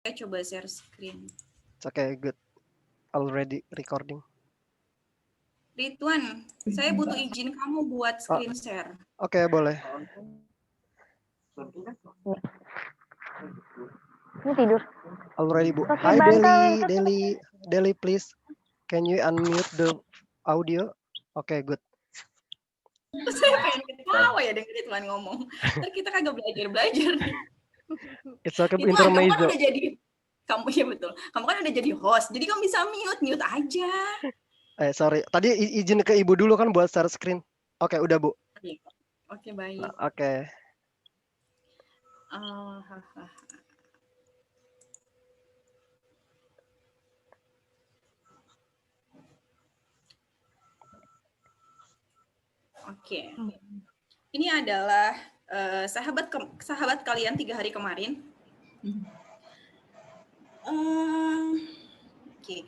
Saya coba share screen. Okay, good. Already recording. Ridwan, saya butuh izin kamu buat screen share. Oke, boleh. Ini tidur. Already, Bu. Pakai Hi, bantal. Deli, please. Can you unmute the audio? Okay, good. Saya pengen ketawa ya dengan Ridwan ngomong. Ntar kita kagak belajar nih. It's okay, Ridwan, kamu kan intermezzo. udah jadi, ya betul. Kamu kan udah jadi host, jadi kamu bisa mute aja. Sorry. Tadi izin ke Ibu dulu kan buat share screen. Oke, udah, Bu. Oke, baik. Oke. Oke. Ini adalah sahabat kalian 3 hari kemarin. Oke.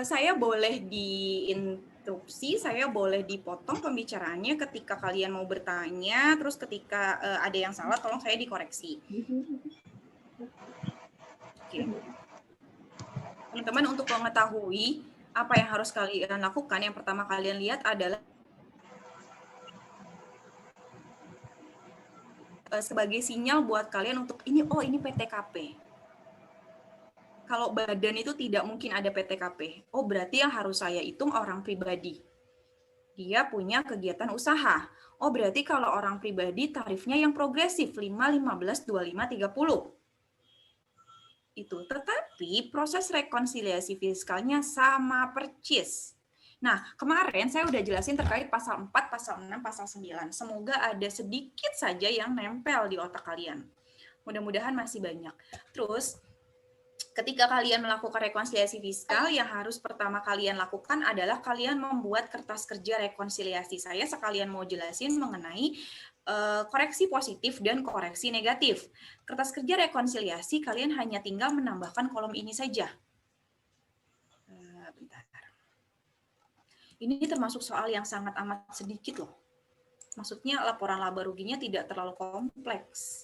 Saya boleh diinterupsi, saya boleh dipotong pembicaraannya ketika kalian mau bertanya, terus ketika ada yang salah tolong saya dikoreksi. Oke. Teman-teman, untuk mengetahui apa yang harus kalian lakukan, yang pertama kalian lihat adalah sebagai sinyal buat kalian untuk ini PTKP. Kalau badan itu tidak mungkin ada PTKP. Oh, berarti yang harus saya hitung orang pribadi. Dia punya kegiatan usaha. Oh, berarti kalau orang pribadi tarifnya yang progresif 5, 15, 25, 30. Itu. Tetapi proses rekonsiliasi fiskalnya sama percis. Nah, kemarin saya udah jelasin terkait pasal 4, pasal 6, pasal 9. Semoga ada sedikit saja yang nempel di otak kalian. Mudah-mudahan masih banyak. Terus, ketika kalian melakukan rekonsiliasi fiskal, yang harus pertama kalian lakukan adalah kalian membuat kertas kerja rekonsiliasi. Saya sekalian mau jelasin mengenai koreksi positif dan koreksi negatif. Kertas kerja rekonsiliasi, kalian hanya tinggal menambahkan kolom ini saja. Bentar. Ini termasuk soal yang sangat amat sedikit loh. Maksudnya laporan laba ruginya tidak terlalu kompleks.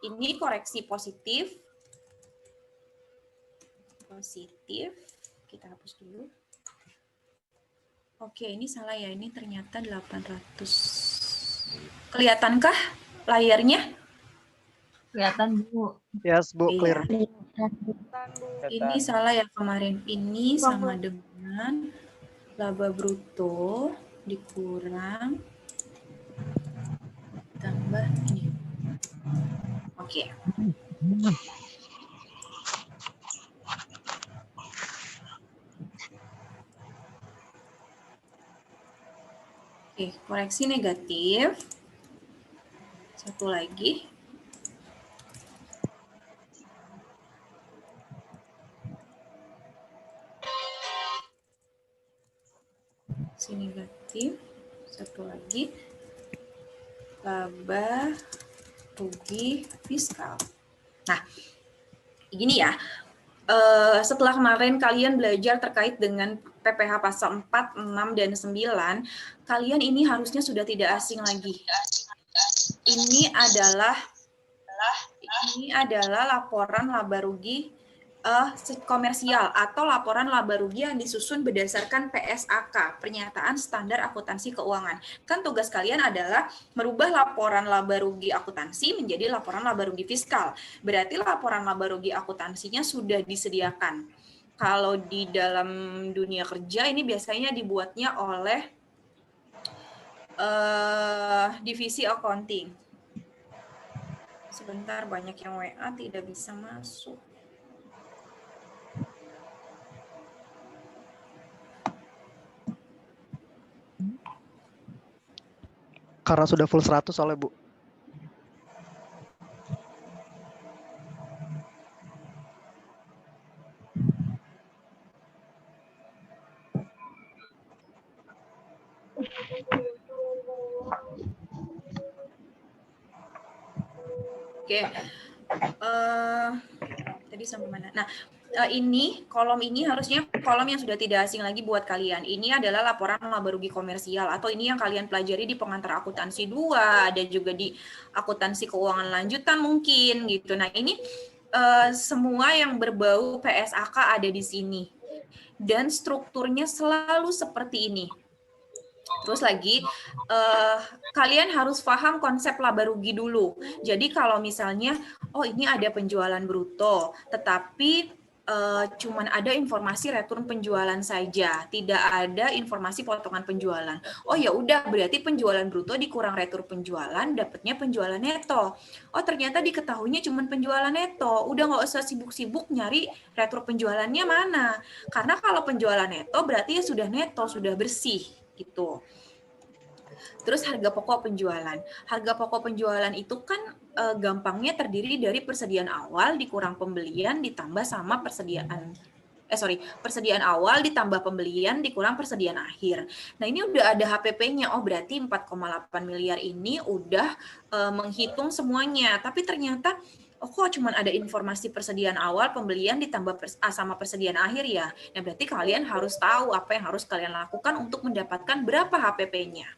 Ini koreksi positif. Kita hapus dulu. Oke, ini salah ya. Ini ternyata 800. Kelihatankah layarnya? Kelihatan, Bu. Yes, Bu, clear. Iya. Ini salah ya kemarin. Ini sama dengan laba bruto dikurang tambah ini. Oke. Oke, koreksi negatif. Satu lagi. Koreksi negatif. Satu lagi. Laba rugi fiskal. Nah, gini ya. Setelah kemarin kalian belajar terkait dengan PPh pasal 4, 6, dan 9, kalian ini harusnya sudah tidak asing lagi. Ini adalah laporan laba rugi komersial atau laporan laba rugi yang disusun berdasarkan PSAK, Pernyataan Standar Akuntansi Keuangan. Kan tugas kalian adalah merubah laporan laba rugi akuntansi menjadi laporan laba rugi fiskal. Berarti laporan laba rugi akuntansinya sudah disediakan. Kalau di dalam dunia kerja ini biasanya dibuatnya oleh divisi accounting. Sebentar, banyak yang WA tidak bisa masuk. Karena sudah full 100 soalnya, Bu. Oke. Tadi sampai mana? Nah, Ini kolom ini harusnya kolom yang sudah tidak asing lagi buat kalian. Ini adalah laporan laba rugi komersial atau ini yang kalian pelajari di pengantar akuntansi 2, ada juga di akuntansi keuangan lanjutan mungkin gitu. Nah, ini semua yang berbau PSAK ada di sini. Dan strukturnya selalu seperti ini. Terus lagi, kalian harus paham konsep laba rugi dulu. Jadi kalau misalnya, oh ini ada penjualan bruto, tetapi cuman ada informasi return penjualan saja, tidak ada informasi potongan penjualan. Oh ya udah, berarti penjualan bruto dikurang return penjualan, dapatnya penjualan neto. Oh ternyata diketahuinya cuma penjualan neto, udah nggak usah sibuk-sibuk nyari return penjualannya mana. Karena kalau penjualan neto berarti ya sudah neto, sudah bersih gitu. Terus harga pokok penjualan. Harga pokok penjualan itu kan gampangnya terdiri dari persediaan awal dikurang pembelian ditambah sama persediaan awal ditambah pembelian dikurang persediaan akhir. Nah, ini udah ada HPP-nya. Oh, berarti 4,8 miliar ini udah menghitung semuanya. Tapi ternyata kok cuma ada informasi persediaan awal, pembelian ditambah sama persediaan akhir ya. Nah, berarti kalian harus tahu apa yang harus kalian lakukan untuk mendapatkan berapa HPP-nya.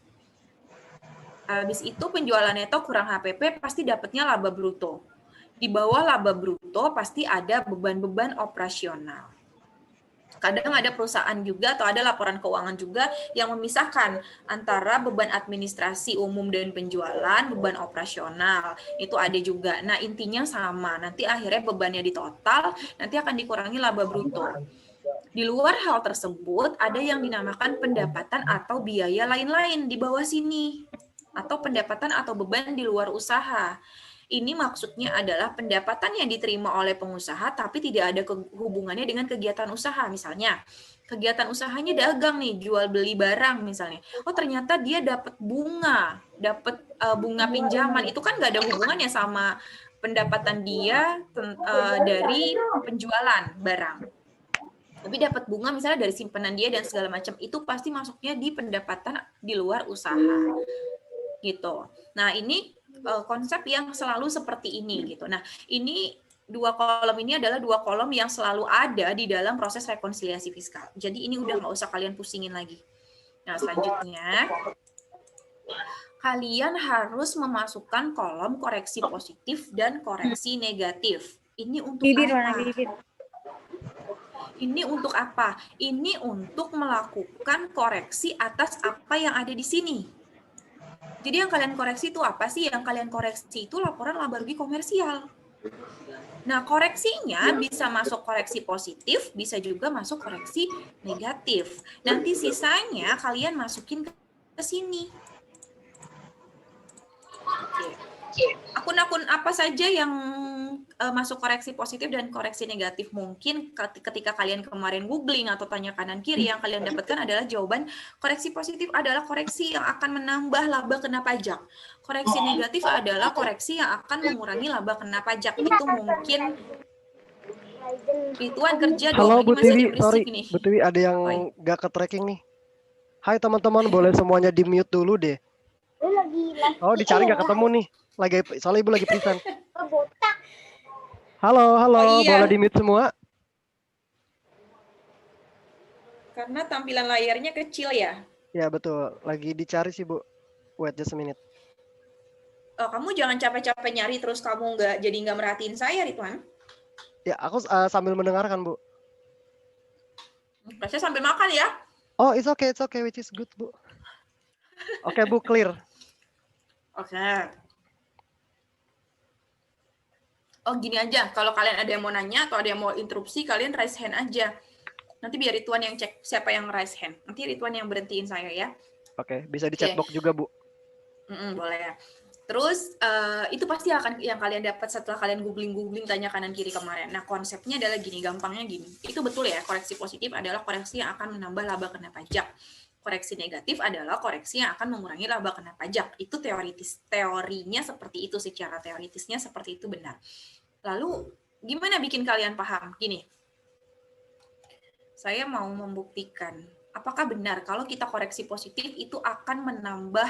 Habis itu penjualan neto kurang HPP pasti dapatnya laba bruto. Di bawah laba bruto pasti ada beban-beban operasional. Kadang ada perusahaan juga atau ada laporan keuangan juga yang memisahkan antara beban administrasi umum dan penjualan, beban operasional. Itu ada juga. Nah, intinya sama. Nanti akhirnya bebannya di total, nanti akan dikurangi laba bruto. Di luar hal tersebut, ada yang dinamakan pendapatan atau biaya lain-lain di bawah sini. Atau pendapatan atau beban di luar usaha. Ini maksudnya adalah pendapatan yang diterima oleh pengusaha tapi tidak ada hubungannya dengan kegiatan usaha. Misalnya, kegiatan usahanya dagang nih, jual beli barang misalnya. Oh, ternyata dia dapat bunga pinjaman. Itu kan nggak ada hubungannya sama pendapatan dia dari penjualan barang. Tapi dapat bunga misalnya dari simpanan dia dan segala macam, itu pasti masuknya di pendapatan di luar usaha. Gitu. Nah, ini konsep yang selalu seperti ini gitu. Nah, ini dua kolom ini adalah dua kolom yang selalu ada di dalam proses rekonsiliasi fiskal. Jadi ini udah nggak usah kalian pusingin lagi. Nah, selanjutnya kalian harus memasukkan kolom koreksi positif dan koreksi negatif. Ini untuk apa? Ini untuk apa? Ini untuk melakukan koreksi atas apa yang ada di sini. Jadi yang kalian koreksi itu apa sih? Yang kalian koreksi itu laporan laba rugi komersial. Nah, koreksinya bisa masuk koreksi positif, bisa juga masuk koreksi negatif. Nanti sisanya kalian masukin ke sini. Oke. Akun-akun apa saja yang masuk koreksi positif dan koreksi negatif? Mungkin ketika kalian kemarin googling atau tanya kanan kiri, yang kalian dapatkan adalah jawaban koreksi positif adalah koreksi yang akan menambah laba kena pajak. Koreksi negatif adalah koreksi yang akan mengurangi laba kena pajak. Itu mungkin Rituan kerja Halo dong, Bu ini masih Tiwi, ada berisik sorry. nih. Bu Tiwi ada yang gak ke tracking nih. Hai teman-teman, boleh semuanya di mute dulu deh. Oh, dicari nggak ketemu nih. Soalnya Ibu lagi present. Halo, Oh, iya. boleh di mute semua? Karena tampilan layarnya kecil ya. Ya betul, lagi dicari sih Bu. Wait just a minute. Kamu jangan capek-capek nyari terus kamu nggak merhatiin saya, Ridwan. Ya, aku sambil mendengarkan Bu. Saya sambil makan ya. Oh, it's okay, which is good Bu. Oke Bu, clear. Oke. Oh, gini aja, kalau kalian ada yang mau nanya atau ada yang mau interupsi, kalian raise hand aja. Nanti biar Ridwan yang cek siapa yang raise hand. Nanti Ridwan yang berhentiin saya ya. Oke, bisa di chatbox juga Bu. Boleh ya. Terus itu pasti akan yang kalian dapat setelah kalian googling tanya kanan kiri kemarin. Nah, konsepnya adalah gini, gampangnya gini. Itu betul ya, koreksi positif adalah koreksi yang akan menambah laba kena pajak. Koreksi negatif adalah koreksi yang akan mengurangi laba kena pajak. Itu teorinya seperti itu, secara teoritisnya seperti itu benar. Lalu gimana bikin kalian paham? Gini, saya mau membuktikan apakah benar kalau kita koreksi positif itu akan menambah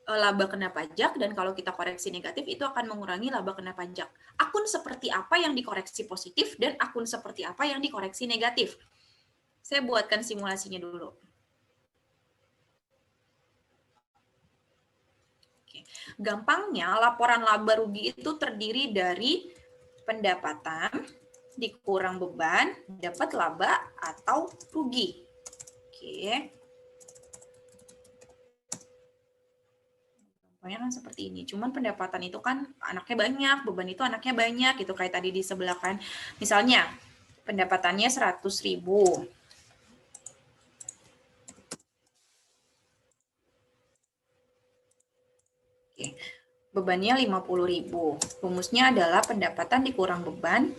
laba kena pajak, dan kalau kita koreksi negatif itu akan mengurangi laba kena pajak. Akun seperti apa yang dikoreksi positif dan akun seperti apa yang dikoreksi negatif. Saya buatkan simulasinya dulu. Oke. Gampangnya laporan laba rugi itu terdiri dari pendapatan dikurang beban, dapat laba atau rugi. Oke. Gampangnya kan seperti ini. Cuman pendapatan itu kan anaknya banyak, beban itu anaknya banyak gitu, kayak tadi di sebelah kan. Misalnya pendapatannya 100.000. Oke. Bebannya 50.000. Rumusnya adalah pendapatan dikurang beban.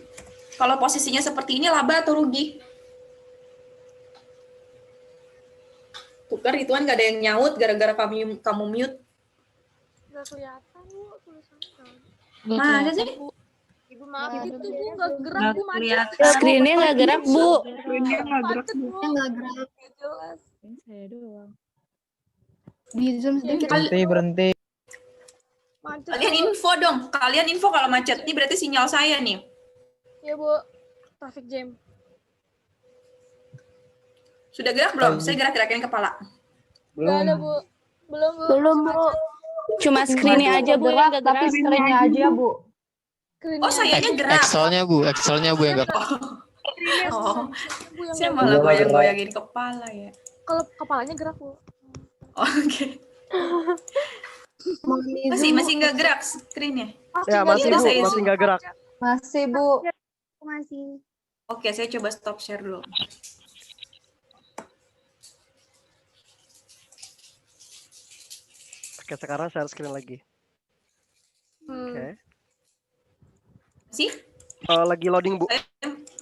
Kalau posisinya seperti ini, laba atau rugi? Tukar, Rituan nggak ada yang nyaut gara-gara kamu mute. Nggak kelihatan, Bu, tulisannya. Mana sih? Ibu maaf, itu Bu nggak gerak, Nggak Bu, macet. kelihatan. Screen-nya nggak gerak, Bu. Screen-nya nggak gerak, Bu. Nggak gerak. Nggak jelas. Saya doang. Di Zoom Ya, sedikit. Berhenti. Macet, Kalian Bu. info dong. Kalian info kalau macet. Ini berarti sinyal saya nih. Ya, Bu. Traffic jam. Sudah gerak belum? Saya gerak-gerakin kepala. Nggak ada, Bu. Belum, Bu. Belum, Bu. Cuma screen-nya aja, Bu, yang nggak gerak. Tapi screen-nya aja, Bu. Screen-nya. Oh, sayanya gerak. Excelnya Bu yang nggak. Screen-nya, Oh, Bu, yang saya nggak malah gerak. goyang-goyangin kepala ya. Kalau kepalanya gerak, Bu. Oke. Masih nggak gerak screen-nya. Ya, masih Udah Bu, saya masih nggak gerak. Masih, Bu. Masih. Oke, saya coba stop share dulu. Oke, sekarang share screen lagi. Hmm. Oke. Sih? Lagi loading, Bu.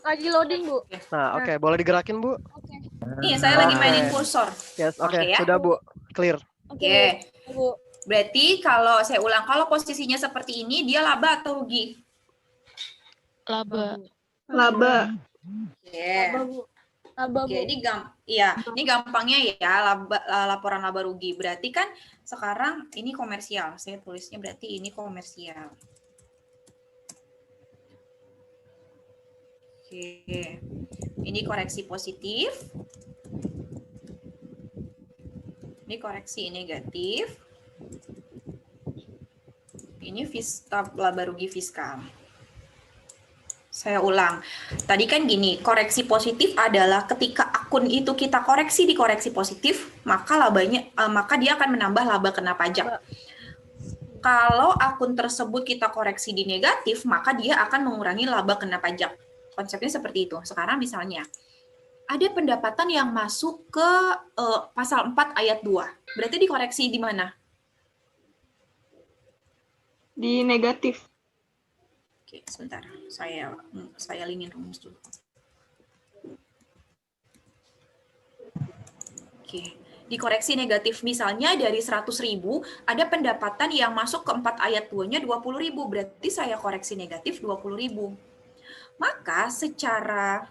Lagi loading, Bu. Nah, oke, boleh digerakin, Bu? Oke. Nih, saya lagi Oke. mainin kursor. Yes, oke, Oke, ya. sudah, Bu. Clear. Oke. Bu. Berarti kalau saya ulang, kalau posisinya seperti ini, dia laba atau rugi? Laba. Laba. Oke. Laba, Bu. Laba, Bu. Oke, ini gampangnya ya, laporan laba rugi. Berarti kan sekarang ini komersial. Saya tulisnya berarti ini komersial. Oke. Ini koreksi positif. Ini koreksi negatif. Ini laba rugi fiskal. Saya ulang. Tadi kan gini, koreksi positif adalah ketika akun itu kita koreksi di koreksi positif, maka maka dia akan menambah laba kena pajak. Kalau akun tersebut kita koreksi di negatif, maka dia akan mengurangi laba kena pajak. Konsepnya seperti itu. Sekarang misalnya, ada pendapatan yang masuk ke pasal 4 ayat 2. Berarti dikoreksi di mana? Di negatif. Oke, sebentar. Saya lingin rumus dulu. Oke, dikoreksi negatif misalnya dari 100.000 ada pendapatan yang masuk ke 4 ayat 2-nya 20.000. Berarti saya koreksi negatif 20.000. Maka secara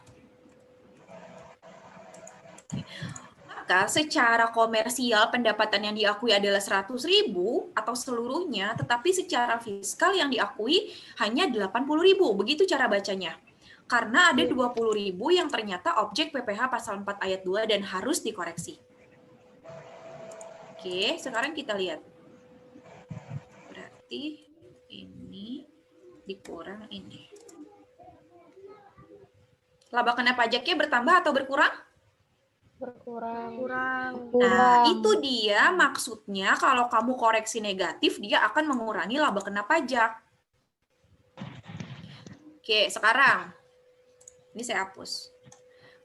komersial pendapatan yang diakui adalah 100.000 atau seluruhnya, tetapi secara fiskal yang diakui hanya 80.000. Begitu cara bacanya. Karena ada 20.000 yang ternyata objek PPh pasal 4 ayat 2 dan harus dikoreksi. Oke, sekarang kita lihat. Berarti ini dikurang ini. Laba kena pajaknya bertambah atau berkurang? Berkurang. Nah, itu dia maksudnya kalau kamu koreksi negatif, dia akan mengurangi laba kena pajak. Oke, sekarang. Ini saya hapus.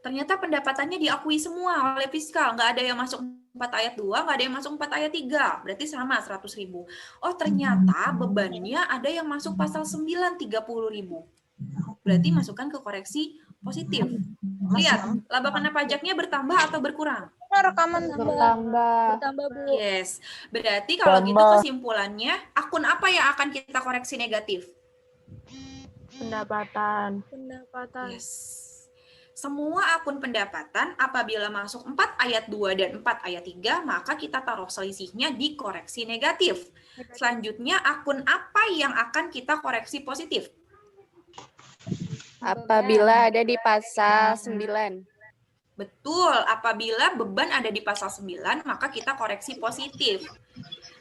Ternyata pendapatannya diakui semua oleh fiskal. Nggak ada yang masuk 4 ayat 2, nggak ada yang masuk 4 ayat 3. Berarti sama 100.000. Oh, ternyata bebannya ada yang masuk pasal 9, 30.000. Berarti masukkan ke koreksi positif. Lihat, laba kena pajaknya bertambah atau berkurang? Rekaman Bertambah. Bertambah, Bu. Yes. Berarti kalau gitu kesimpulannya, akun apa yang akan kita koreksi negatif? Pendapatan. Pendapatan. Yes. Semua akun pendapatan apabila masuk 4 ayat 2 dan 4 ayat 3, maka kita taruh selisihnya di koreksi negatif. Selanjutnya, akun apa yang akan kita koreksi positif? Apabila ada di pasal 9. Betul, apabila beban ada di pasal 9, maka kita koreksi positif.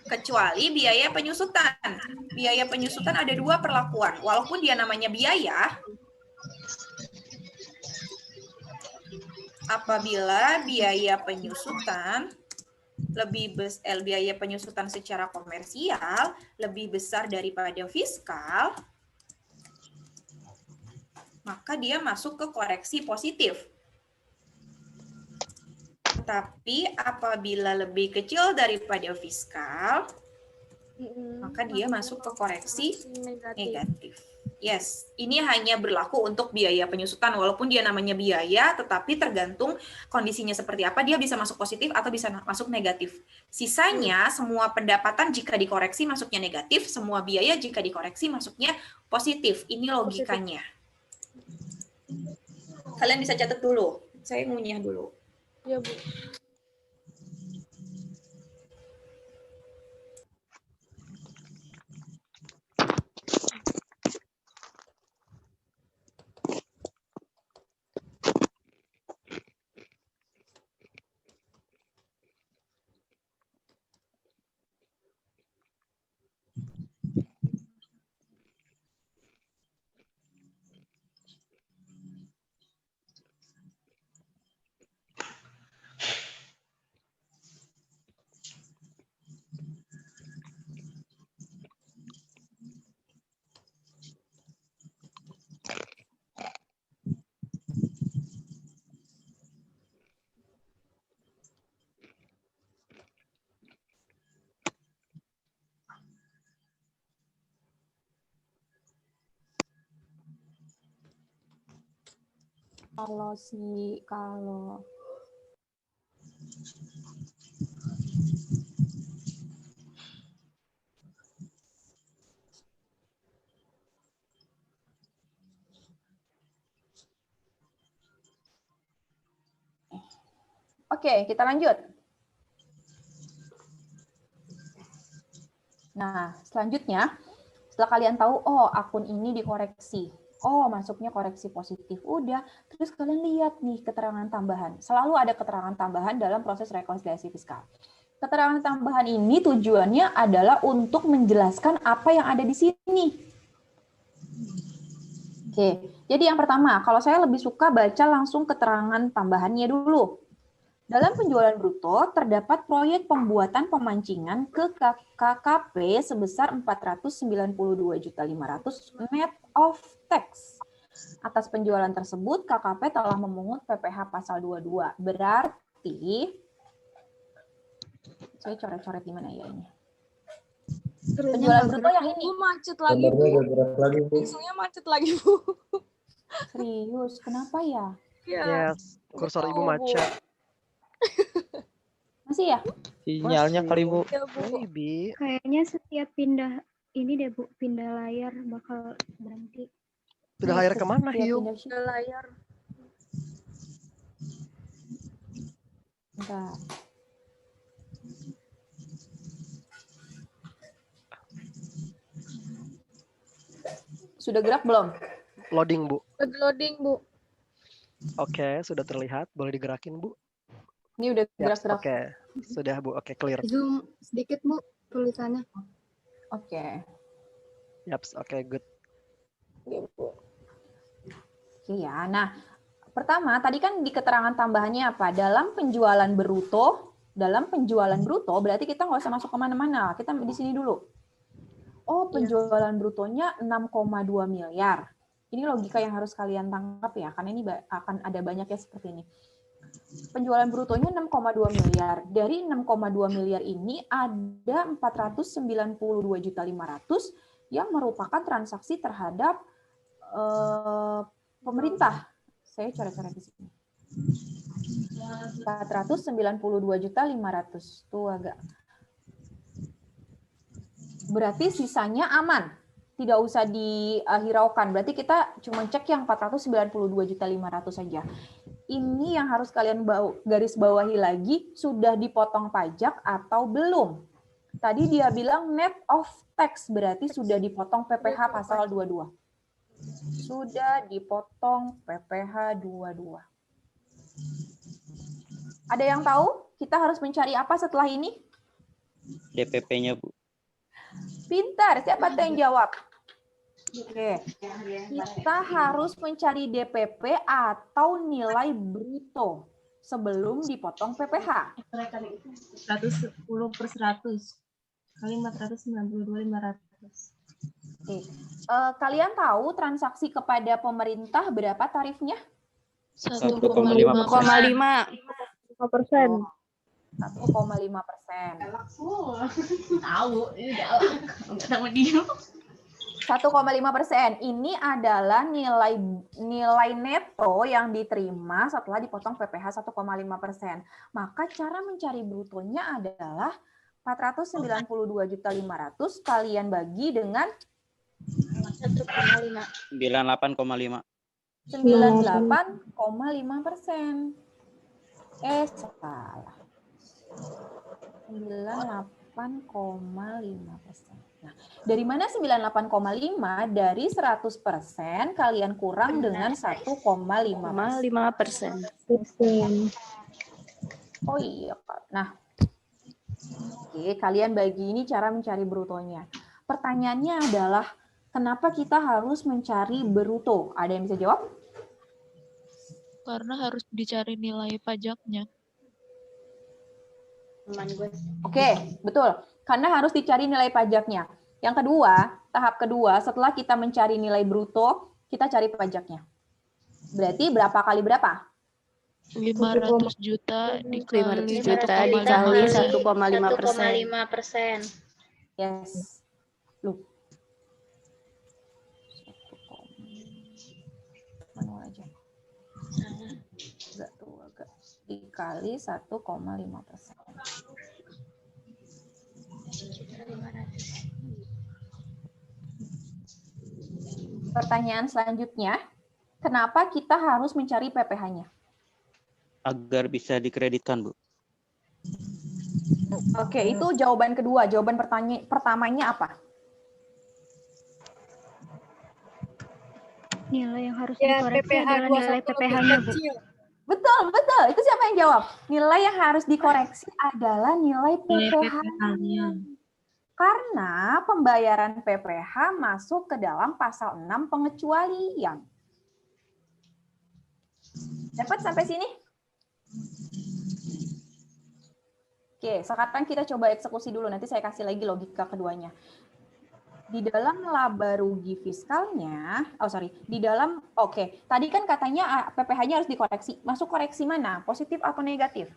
Kecuali biaya penyusutan. Biaya penyusutan ada 2 perlakuan. Walaupun dia namanya biaya, apabila biaya penyusutan biaya penyusutan secara komersial lebih besar daripada fiskal, maka dia masuk ke koreksi positif. Tapi apabila lebih kecil daripada fiskal, maka dia masuk ke koreksi negatif. Yes, ini hanya berlaku untuk biaya penyusutan. Walaupun dia namanya biaya, tetapi tergantung kondisinya seperti apa, dia bisa masuk positif atau bisa masuk negatif. Sisanya, semua pendapatan jika dikoreksi masuknya negatif, semua biaya jika dikoreksi masuknya positif. Ini logikanya. Kalian bisa catat dulu. Saya ngunyah dulu. Ya, Bu. Kalau Oke, kita lanjut. Nah, selanjutnya, setelah kalian tahu, oh akun ini dikoreksi, oh masuknya koreksi positif, udah, terus kalian lihat nih keterangan tambahan. Selalu ada keterangan tambahan dalam proses rekonsiliasi fiskal. Keterangan tambahan ini tujuannya adalah untuk menjelaskan apa yang ada di sini. Oke, jadi yang pertama, kalau saya lebih suka baca langsung keterangan tambahannya dulu. Dalam penjualan bruto, terdapat proyek pembuatan pemancingan ke KKP sebesar 492.500.000 net of tax. Atas penjualan tersebut, KKP telah memungut PPh pasal 22. Berarti, saya coret-coret di mana ya ini? Penjualan bruto yang ini. Macet lagi, Bu. Isunya macet lagi, Bu. Serius, kenapa ya? Yes, kursor Ibu macet. Masih ya? Sinyalnya kali, Bu. Ya, Bu. Maybe. Kayaknya setiap pindah ini deh Bu, pindah layar bakal berhenti. Sudah layar kemana, Hiu? Pindah layar. Bentar. Sudah gerak belum? Loading, Bu. Lagi loading, Bu. Oke, sudah terlihat. Boleh digerakin, Bu? Ini udah Yaps, gerak-gerak. Oke, sudah, Bu. Oke, clear. Zoom sedikit Bu tulisannya. Oke. Yaps, oke, good. Ya, Bu. Oke ya. Nah, pertama tadi kan di keterangan tambahannya apa? Dalam penjualan bruto berarti kita nggak usah masuk kemana-mana. Kita di sini dulu. Oh, penjualan brutonya 6,2 miliar. Ini logika yang harus kalian tangkap ya, karena ini akan ada banyak ya seperti ini. Penjualan brutonya 6,2 miliar. Dari 6,2 miliar ini ada 492.500.000 yang merupakan transaksi terhadap pemerintah. Saya coret-coret di sini. 492.500.000. Tuh agak. Berarti sisanya aman. tidak usah dihiraukan. Berarti kita cuma cek yang 492.500.000 saja. Ini yang harus kalian garis bawahi lagi, sudah dipotong pajak atau belum. Tadi dia bilang net of tax, berarti sudah dipotong PPh pasal 22. Sudah dipotong PPh 22. Ada yang tahu kita harus mencari apa setelah ini? DPP-nya, Bu. Pintar, siapa tuh yang jawab? Oke, kita harus mencari DPP atau nilai bruto sebelum dipotong PPh. 110/100 kali 492.500. Oke. Kalian tahu transaksi kepada pemerintah berapa tarifnya? 1,5%. 5%. 1,5%. Tahu, ini galak. Enggak sama dia. 1,5%. Ini adalah nilai neto yang diterima setelah dipotong PPh 1,5%. Maka cara mencari brutonya adalah 492.500.000 kalian bagi dengan 98,5. 98,5%. Salah. 98,5%. Nah, dari mana 98,5? Dari 100% kalian kurang dengan 1,5%. Oh iya, Pak. Nah, oke, kalian bagi ini cara mencari brutonya. Pertanyaannya adalah, kenapa kita harus mencari bruto? Ada yang bisa jawab? Karena harus dicari nilai pajaknya. Oke, betul. Karena harus dicari nilai pajaknya. Yang kedua, tahap kedua, setelah kita mencari nilai bruto, kita cari pajaknya. Berarti berapa kali berapa? 500 juta dikali 1,5%. Yes. Loh. Manual aja. Agak dikali 1,5%. Pertanyaan selanjutnya, kenapa kita harus mencari PPh-nya? Agar bisa dikreditkan, Bu. Oke, itu jawaban kedua. Jawaban pertamanya apa? Nilai yang harus dikoreksi adalah nilai PPh-nya, Bu. Betul, betul. Itu siapa yang jawab? Nilai yang harus dikoreksi adalah nilai PPh-nya. Karena pembayaran PPh masuk ke dalam pasal 6 pengecualian. Dapat sampai sini? Oke, sekarang kita coba eksekusi dulu. Nanti saya kasih lagi logika keduanya. Di dalam laba rugi fiskalnya, tadi kan katanya PPh-nya harus dikoreksi. Masuk koreksi mana? Positif atau negatif?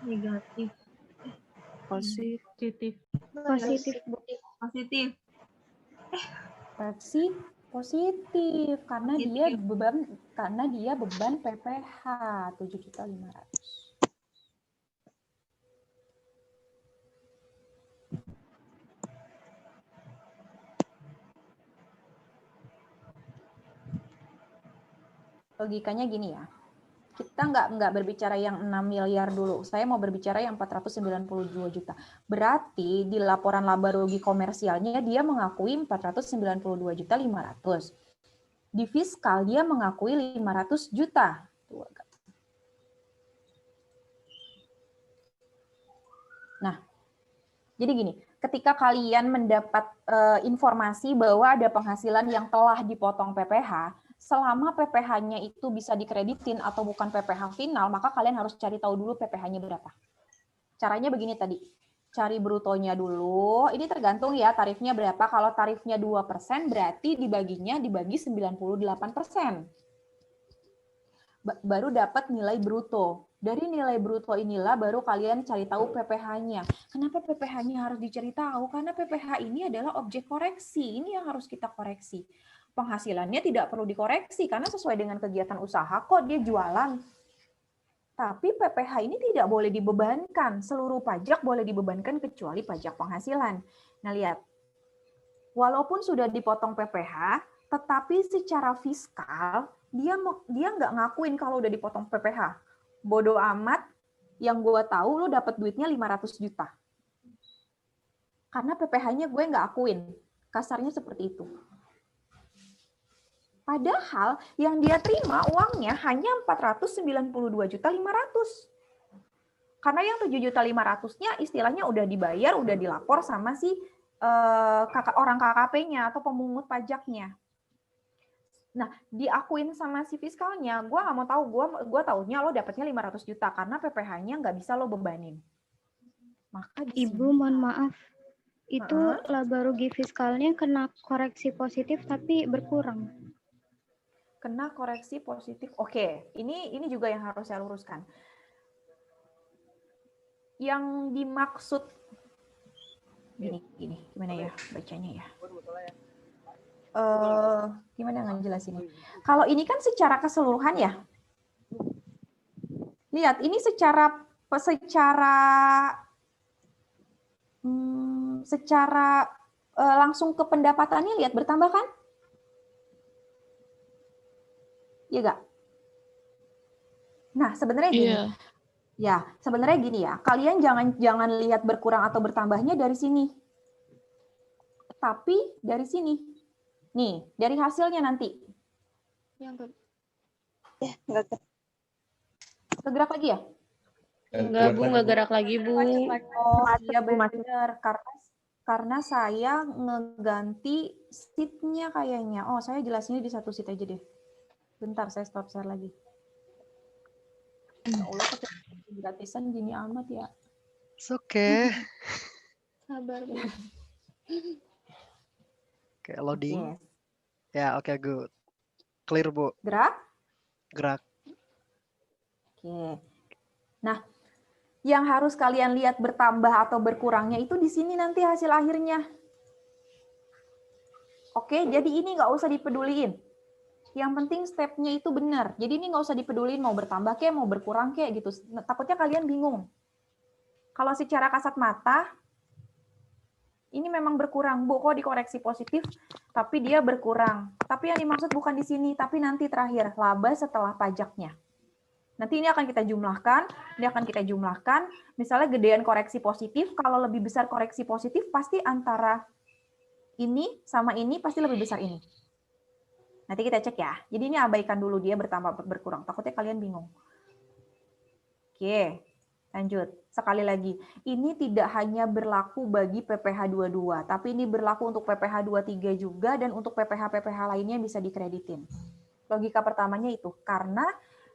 Negatif. positif. Positif. Koreksi positif karena dia beban PPh 7.500.000. Logikanya gini ya. Kita nggak berbicara yang 6 miliar dulu. Saya mau berbicara yang 492 juta. Berarti di laporan laba rugi komersialnya dia mengakui 492.500.000. Di fiskal dia mengakui 500 juta. Nah, jadi gini, ketika kalian mendapat informasi bahwa ada penghasilan yang telah dipotong PPh, selama PPh-nya itu bisa dikreditin atau bukan PPh final, maka kalian harus cari tahu dulu PPh-nya berapa. Caranya begini tadi, cari brutonya dulu, ini tergantung ya tarifnya berapa. Kalau tarifnya 2%, berarti dibagi 98%. Baru dapat nilai bruto. Dari nilai bruto inilah baru kalian cari tahu PPh-nya. Kenapa PPh-nya harus dicari tahu? Karena PPh ini adalah objek koreksi. Ini yang harus kita koreksi. Penghasilannya tidak perlu dikoreksi karena sesuai dengan kegiatan usaha kok dia jualan. Tapi PPh ini tidak boleh dibebankan. Seluruh pajak boleh dibebankan kecuali pajak penghasilan. Nah, lihat. walaupun sudah dipotong PPh, tetapi secara fiskal dia nggak ngakuin kalau udah dipotong PPh. Bodoh amat, yang gue tahu lo dapat duitnya 500 juta. Karena PPh-nya gue nggak akuin. Kasarnya seperti itu. Padahal yang dia terima uangnya hanya 492.500.000. Karena yang 7.500.000-nya istilahnya udah dibayar, udah dilapor sama si orang KKP-nya atau pemungut pajaknya. Nah, diakuin sama si fiskalnya, gue nggak mau tahu, gue taunya lo dapatnya 500 juta karena PPh-nya nggak bisa lo bebanin. Maka Ibu, mohon maaf. Itu laba rugi fiskalnya kena koreksi positif tapi berkurang. Kena koreksi positif. Oke, ini juga yang harus saya luruskan. Yang dimaksud gini, gimana ya bacanya ya? Gimana ngejelasin? Kalau ini kan secara keseluruhan ya. Lihat, ini secara langsung ke pendapatannya lihat bertambah kan? Iya nggak? Nah, sebenarnya gini. Iya. Ya, sebenarnya gini ya. Kalian jangan lihat berkurang atau bertambahnya dari sini. Tapi dari sini. Nih, dari hasilnya nanti. Kegerak lagi ya? Enggak, Bu, enggak gerak lagi, Bu. Oh, iya benar. Karena saya ngeganti sheet-nya kayaknya. Oh, saya jelasinnya di satu sheet aja deh. Bentar, saya stop share lagi. Ya Allah, gratisan gini amat ya. It's okay. Sabar, Bu. Oke, loading. Yes. Ya, oke, good. Clear, Bu. Gerak? Gerak. Oke. Nah, yang harus kalian lihat bertambah atau berkurangnya itu di sini nanti hasil akhirnya. Oke, jadi ini nggak usah dipeduliin. Yang penting step-nya itu benar. Jadi ini nggak usah dipeduliin mau bertambah kayak, mau berkurang kayak gitu. Takutnya kalian bingung. Kalau secara kasat mata, ini memang berkurang. Bu, kok dikoreksi positif, tapi dia berkurang. Tapi yang dimaksud bukan di sini, tapi nanti terakhir, laba setelah pajaknya. Nanti ini akan kita jumlahkan, misalnya gedean koreksi positif, kalau lebih besar koreksi positif, pasti antara ini sama ini pasti lebih besar ini. Nanti kita cek ya. Jadi ini abaikan dulu dia bertambah berkurang. Takutnya kalian bingung. Oke, lanjut. Sekali lagi, ini tidak hanya berlaku bagi PPh 22, tapi ini berlaku untuk PPh 23 juga dan untuk PPh lainnya bisa dikreditin. Logika pertamanya itu.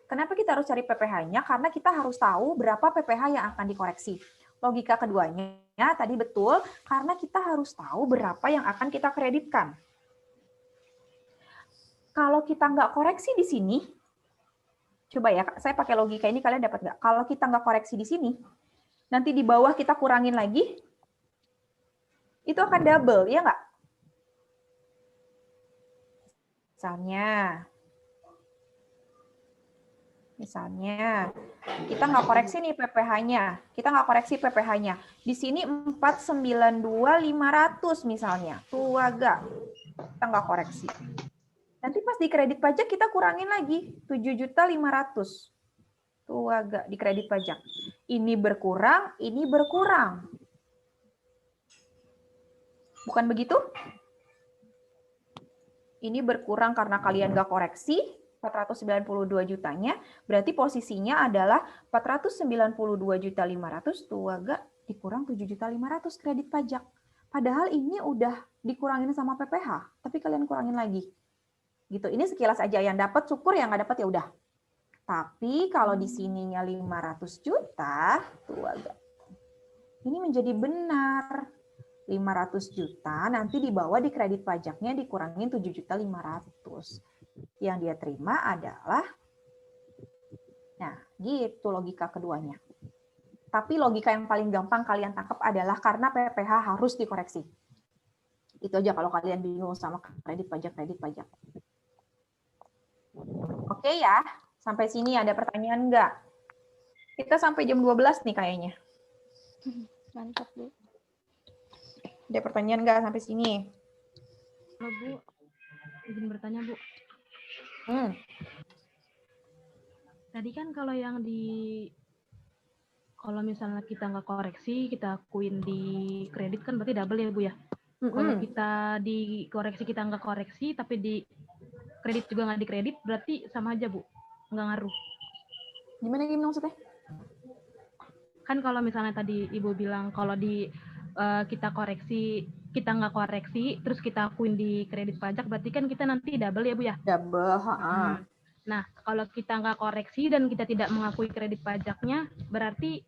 Kenapa kita harus cari PPh-nya? Karena kita harus tahu berapa PPh yang akan dikoreksi. Logika keduanya tadi betul, karena kita harus tahu berapa yang akan kita kreditkan. Kalau kita nggak koreksi di sini, coba ya, saya pakai logika ini kalian dapat nggak? Kalau kita nggak koreksi di sini, nanti di bawah kita kurangin lagi, itu akan double, ya nggak? Misalnya, kita nggak koreksi nih PPh-nya. Kita nggak koreksi PPh-nya. Di sini 492.500 misalnya. Tuh agak. Kita nggak koreksi. Nanti pas di kredit pajak kita kurangin lagi. 7.500.000. Tuh agak di kredit pajak. Ini berkurang, ini berkurang. Bukan begitu? Ini berkurang karena kalian nggak koreksi. 492 jutanya, berarti posisinya adalah 492.500.000 tuh agak dikurang 7.500.000 kredit pajak. Padahal ini udah dikurangin sama PPh, tapi kalian kurangin lagi. Gitu. Ini sekilas aja, yang dapat syukur, yang nggak dapat ya udah. Tapi kalau di sininya 500 juta, tuh agak. Ini menjadi benar. 500 juta nanti dibawa di kredit pajaknya dikurangin 7.500.000. Yang dia terima adalah, nah gitu logika keduanya. Tapi logika yang paling gampang kalian tangkap adalah karena PPh harus dikoreksi. Itu aja kalau kalian bingung sama kredit pajak. Oke ya, sampai sini ada pertanyaan nggak? Kita sampai jam 12 nih kayaknya. Mantap, Bu. Ada pertanyaan nggak sampai sini? Loh, Bu, izin bertanya, Bu. Tadi kan kalau yang kalau misalnya kita nggak koreksi, kita akuin di kredit kan berarti double ya, Bu ya? Kalau kita di koreksi kita nggak koreksi, tapi di kredit juga nggak dikredit, berarti sama aja, Bu? Nggak ngaruh? Gimana maksudnya? Kan kalau misalnya tadi Ibu bilang kalau kita koreksi, kita nggak koreksi, terus kita akuin di kredit pajak, berarti kan kita nanti double ya, Bu ya? Double, Nah, kalau kita nggak koreksi dan kita tidak mengakui kredit pajaknya, berarti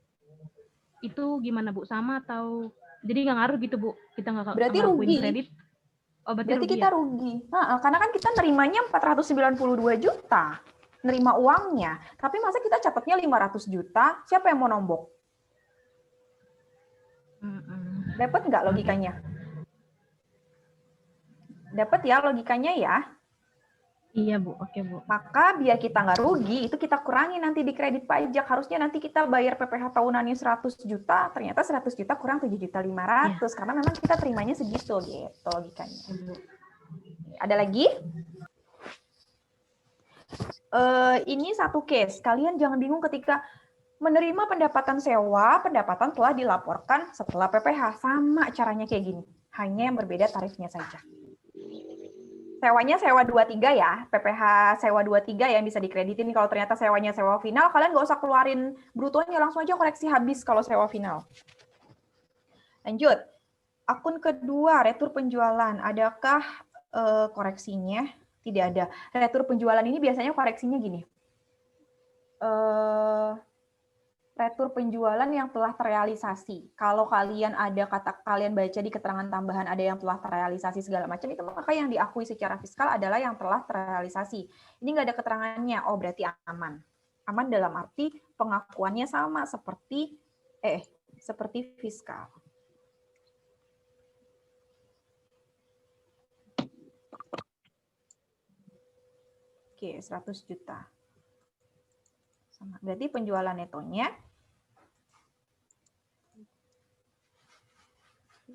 itu gimana, Bu? Sama atau jadi nggak ngaruh gitu, Bu? Kita nggak berarti ngakuin rugi. kredit? Oh, berarti rugi kita ya? rugi. Karena kan kita nerimanya 492 juta. Nerima uangnya. Tapi masa kita catatnya 500 juta, siapa yang mau nombok? Dapat nggak logikanya? Dapat ya logikanya ya? Iya, Bu. Oke, Bu. Maka biar kita nggak rugi, itu kita kurangi nanti di kredit pajak. Harusnya nanti kita bayar PPh tahunannya 100 juta, ternyata 100 juta kurang 7.500.000. Karena memang kita terimanya segitu, gitu logikanya. Ada lagi? Ini satu case. Kalian jangan bingung ketika menerima pendapatan sewa, pendapatan telah dilaporkan setelah PPh. Sama caranya kayak gini. Hanya yang berbeda tarifnya saja. Sewanya sewa 23 ya, PPh sewa 23 yang bisa dikreditin. Kalau ternyata sewanya sewa final, kalian nggak usah keluarin brutonya, langsung aja koreksi habis kalau sewa final. Lanjut, akun kedua, retur penjualan. Adakah koreksinya? Tidak ada. Retur penjualan ini biasanya koreksinya gini. Retur penjualan yang telah terrealisasi. Kalau kalian kalian baca di keterangan tambahan ada yang telah terrealisasi segala macam, itu maka yang diakui secara fiskal adalah yang telah terrealisasi. Ini nggak ada keterangannya, oh berarti aman. Aman dalam arti pengakuannya sama seperti fiskal. Oke, 100 juta. Berarti penjualan netonya,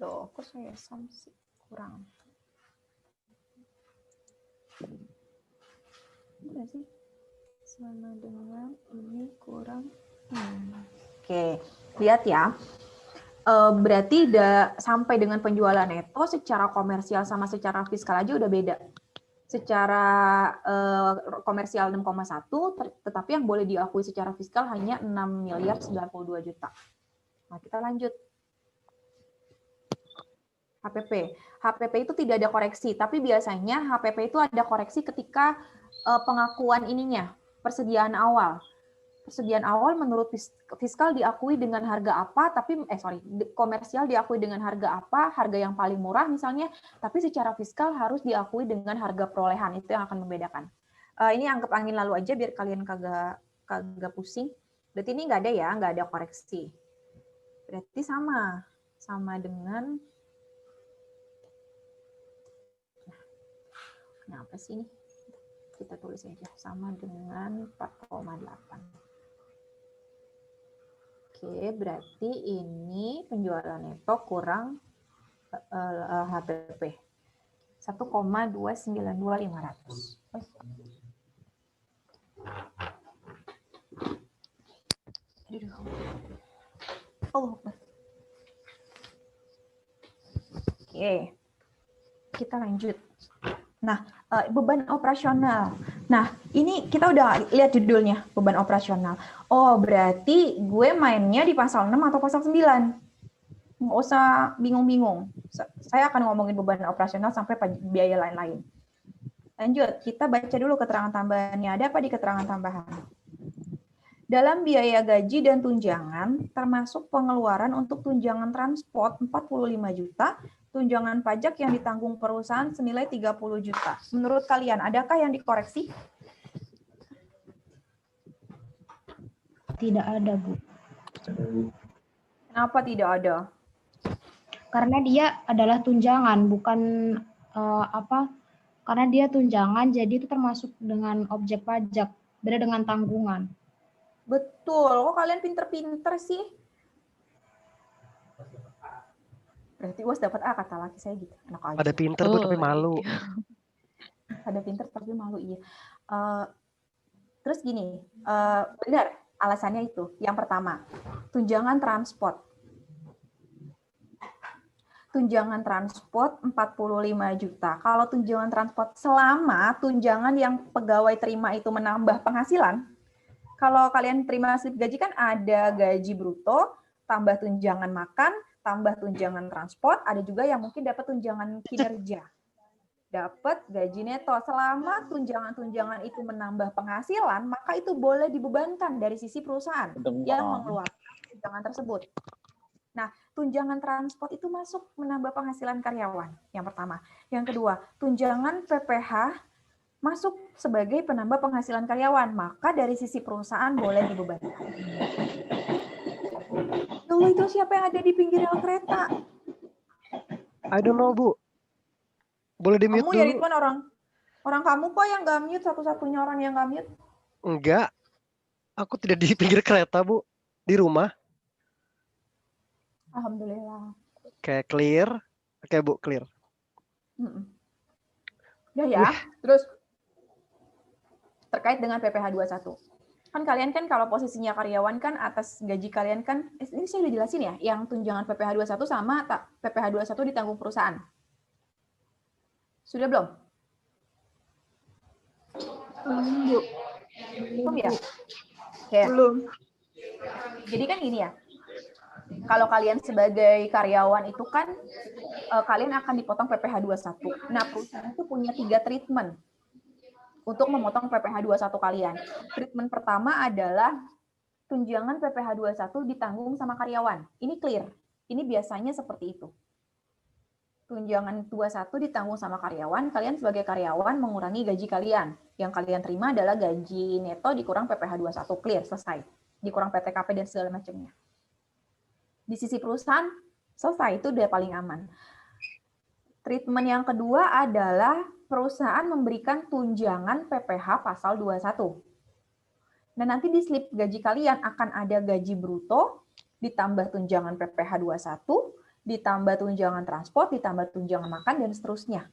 loh, kok saya sih kurang. Enggak sih, sama dengan ini kurang. Oke, lihat ya. Berarti sampai dengan penjualan neto secara komersial sama secara fiskal aja udah beda. Secara komersial 6,1, tetapi yang boleh diakui secara fiskal hanya 6.092 juta. Nah, kita lanjut. HPP. HPP itu tidak ada koreksi, tapi biasanya HPP itu ada koreksi ketika pengakuan ininya, persediaan awal. Persediaan awal menurut fiskal diakui dengan harga apa, tapi komersial diakui dengan harga apa, harga yang paling murah misalnya, tapi secara fiskal harus diakui dengan harga perolehan. Itu yang akan membedakan. Ini anggap angin lalu aja biar kalian kagak pusing. Berarti ini nggak ada ya, nggak ada koreksi. Berarti sama dengan, kenapa sih ini? Kita tulis aja sama dengan 4,8. Oke, berarti ini penjualan neto kurang HPP. 1,292500. Oke, kita lanjut. Nah, beban operasional. Nah, ini kita udah lihat judulnya, beban operasional. Oh, berarti gue mainnya di pasal 6 atau pasal 9. Nggak usah bingung-bingung. Saya akan ngomongin beban operasional sampai biaya lain-lain. Lanjut, kita baca dulu keterangan tambahannya. Ada apa di keterangan tambahan? Dalam biaya gaji dan tunjangan, termasuk pengeluaran untuk tunjangan transport 45 juta, tunjangan pajak yang ditanggung perusahaan senilai 30 juta. Menurut kalian, adakah yang dikoreksi? Tidak ada, Bu. Kenapa tidak ada? Karena dia adalah tunjangan, bukan karena dia tunjangan, jadi itu termasuk dengan objek pajak, beda dengan tanggungan. Betul, kok kalian pinter-pinter sih? Berarti UAS dapat A, kata laki saya gitu. Enak aja. Pada pinter Bu tapi malu. Pada pinter tapi malu, iya. Terus gini, benar alasannya itu. Yang pertama, tunjangan transport. Tunjangan transport 45 juta. Kalau tunjangan transport selama tunjangan yang pegawai terima itu menambah penghasilan, kalau kalian terima slip gaji kan ada gaji bruto, tambah tunjangan makan, tambah tunjangan transport, ada juga yang mungkin dapat tunjangan kinerja. Dapat gaji neto. Selama tunjangan-tunjangan itu menambah penghasilan, maka itu boleh dibebankan dari sisi perusahaan yang mengeluarkan tunjangan tersebut. Nah, tunjangan transport itu masuk menambah penghasilan karyawan, yang pertama. Yang kedua, tunjangan PPh masuk sebagai penambah penghasilan karyawan, maka dari sisi perusahaan boleh dibebankan. Dulu itu siapa yang ada di pinggir rel kereta? I don't know Bu. Boleh di mute Kamu ya dulu? Ridwan, orang kamu kok yang nggak mute, satu-satunya orang yang nggak mute. Enggak. Aku tidak di pinggir kereta Bu. Di rumah. Alhamdulillah. Kayak clear. Oke Bu, clear. Ya. Terus terkait dengan PPh 21. Kan kalian kan kalau posisinya karyawan kan atas gaji kalian kan, ini saya udah jelasin ya, yang tunjangan PPh 21 sama PPh 21 ditanggung perusahaan. Sudah belum? Belum ya? Belum. Jadi kan gini ya, kalau kalian sebagai karyawan itu kan kalian akan dipotong PPh 21. Nah, perusahaan itu punya 3 treatment untuk memotong PPh 21 kalian. Treatment pertama adalah tunjangan PPh 21 ditanggung sama karyawan. Ini clear. Ini biasanya seperti itu. Tunjangan 21 ditanggung sama karyawan, kalian sebagai karyawan mengurangi gaji kalian. Yang kalian terima adalah gaji neto dikurang PPh 21, clear, selesai. Dikurang PTKP dan segala macamnya. Di sisi perusahaan, selesai, itu udah paling aman. Treatment yang kedua adalah perusahaan memberikan tunjangan PPh pasal 21. Nah, nanti di slip gaji kalian akan ada gaji bruto, ditambah tunjangan PPh 21, ditambah tunjangan transport, ditambah tunjangan makan, dan seterusnya.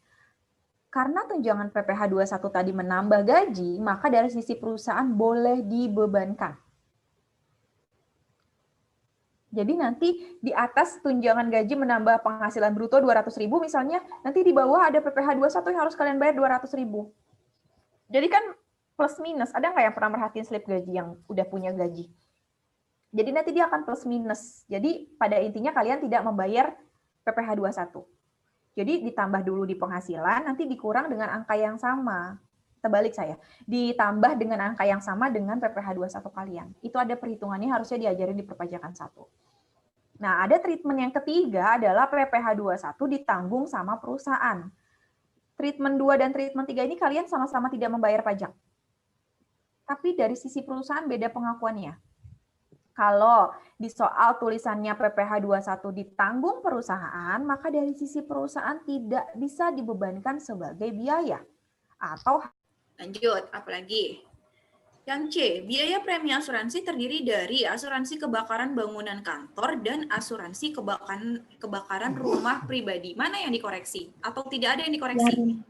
Karena tunjangan PPh 21 tadi menambah gaji, maka dari sisi perusahaan boleh dibebankan. Jadi nanti di atas tunjangan gaji menambah penghasilan bruto 200.000 misalnya, nanti di bawah ada PPh 21 yang harus kalian bayar 200.000. Jadi kan plus minus. Ada nggak yang pernah merhatiin slip gaji yang udah punya gaji? Jadi nanti dia akan plus minus. Jadi pada intinya kalian tidak membayar PPh 21. Jadi ditambah dulu di penghasilan, nanti dikurang dengan angka yang sama. Terbalik saya. Ditambah dengan angka yang sama dengan PPh 21 kalian. Itu ada perhitungannya, harusnya diajarin di perpajakan 1. Nah, ada treatment yang ketiga adalah PPh 21 ditanggung sama perusahaan. Treatment 2 dan treatment 3 ini kalian sama-sama tidak membayar pajak. Tapi dari sisi perusahaan beda pengakuannya. Kalau di soal tulisannya PPh 21 ditanggung perusahaan, maka dari sisi perusahaan tidak bisa dibebankan sebagai biaya. Atau lanjut, apalagi? Yang C, biaya premi asuransi terdiri dari asuransi kebakaran bangunan kantor dan asuransi kebakaran rumah pribadi. Mana yang dikoreksi? Atau tidak ada yang dikoreksi?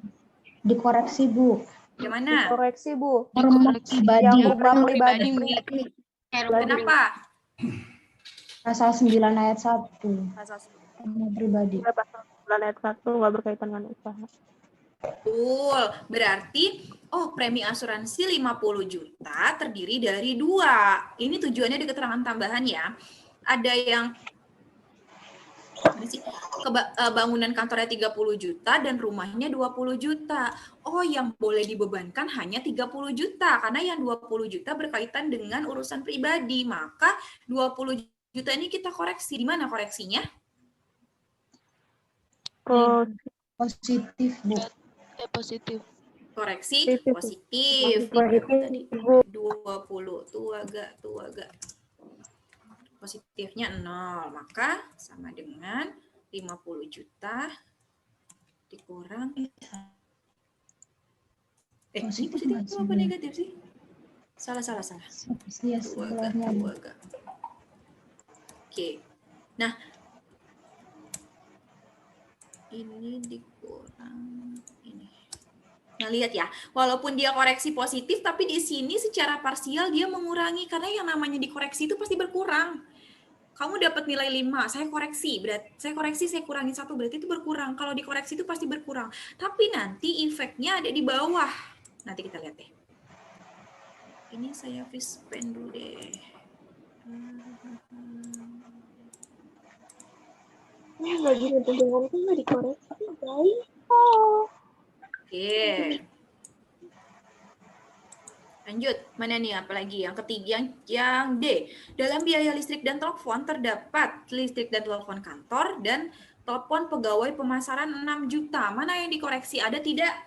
Dikoreksi, Bu. Yang mana? Dikoreksi, Bu. Rumah pribadi. Yang rumah pribadi. Kenapa? Pasal 9 ayat 1. Pasal Rumah pribadi. Pasal 9 ayat 1 nggak berkaitan dengan usaha. Betul. Berarti, premi asuransi 50 juta terdiri dari 2. Ini tujuannya di keterangan tambahan ya. Ada yang bangunan kantornya 30 juta dan rumahnya 20 juta. Yang boleh dibebankan hanya 30 juta karena yang 20 juta berkaitan dengan urusan pribadi. Maka 20 juta ini kita koreksi. Di mana koreksinya? Positif, Bu. Positif. Koreksi positif. 20 tuh agak. Positifnya 0, maka sama dengan 50 juta dikurang ini positif itu apa negatif sih? Salah. Oke. Nah, ini dikurang ini. Nah, lihat ya, walaupun dia koreksi positif, tapi di sini secara parsial dia mengurangi, karena yang namanya dikoreksi itu pasti berkurang. Kamu dapat nilai 5, saya koreksi, saya kurangin 1, berarti itu berkurang. Kalau dikoreksi itu pasti berkurang. Tapi nanti efeknya ada di bawah. Nanti kita lihat deh. Ini saya freeze pen dulu deh. Nggak bisa dengar itu nggak dikoreksi, guys. Oke. Lanjut, mana nih apalagi yang ketiga, yang D. Dalam biaya listrik dan telepon terdapat listrik dan telepon kantor dan telepon pegawai pemasaran 6 juta. Mana yang dikoreksi? Ada tidak?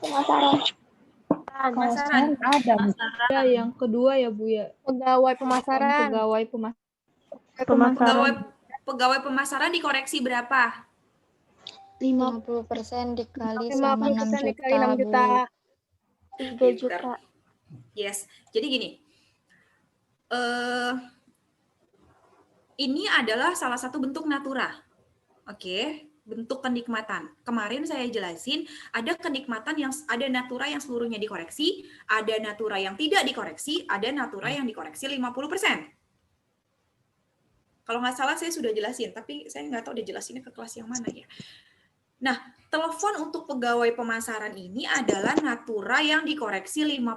Pemasaran. Pemasaran. Ada. Ya, yang kedua ya Bu ya. Pegawai pemasaran. Pegawai pemasaran dikoreksi berapa? 50% dikali sama 6 juta, dikali 6 juta. 3 juta. Yes. Jadi gini. Ini adalah salah satu bentuk natura. Oke, bentuk kenikmatan. Kemarin saya jelasin ada kenikmatan yang ada natura yang seluruhnya dikoreksi, ada natura yang tidak dikoreksi, ada natura yang dikoreksi 50%. Kalau nggak salah saya sudah jelasin, tapi saya nggak tahu udah jelasinnya ke kelas yang mana ya. Nah, telepon untuk pegawai pemasaran ini adalah natura yang dikoreksi 50%.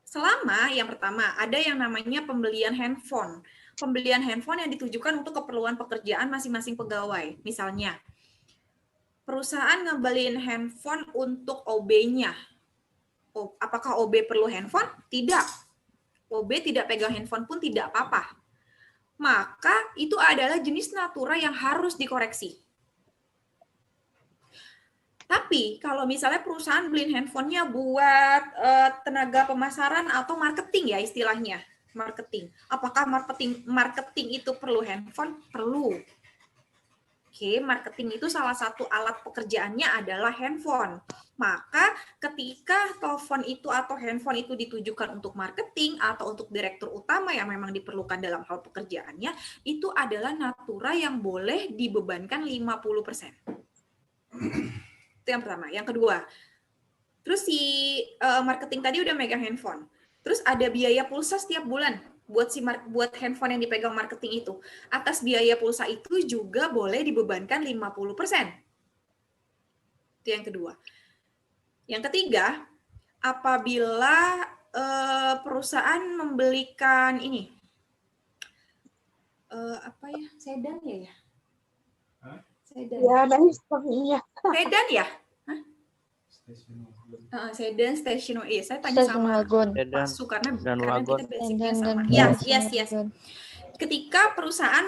Selama yang pertama, ada yang namanya pembelian handphone. Pembelian handphone yang ditujukan untuk keperluan pekerjaan masing-masing pegawai. Misalnya, perusahaan ngebeliin handphone untuk OB-nya. Apakah OB perlu handphone? Tidak. OB tidak pegang handphone pun tidak apa-apa. Maka itu adalah jenis natura yang harus dikoreksi. Tapi kalau misalnya perusahaan beliin handphonenya buat tenaga pemasaran atau marketing ya istilahnya, marketing. Apakah marketing itu perlu handphone? Perlu. Oke, marketing itu salah satu alat pekerjaannya adalah handphone. Maka ketika telepon itu atau handphone itu ditujukan untuk marketing atau untuk direktur utama yang memang diperlukan dalam hal pekerjaannya, itu adalah natura yang boleh dibebankan 50%. Itu yang pertama. Yang kedua, terus si marketing tadi udah megang handphone. Terus ada biaya pulsa setiap bulan buat handphone yang dipegang marketing itu. Atas biaya pulsa itu juga boleh dibebankan 50%. Itu yang kedua. Yang ketiga, apabila perusahaan membelikan ini, sedan ya? Sedan. Ya, dan sebagainya. Sedan ya? Sedan, station wagon. Iya, saya tanya sama Pak Su karena kita basicnya sama. Yes. Ketika perusahaan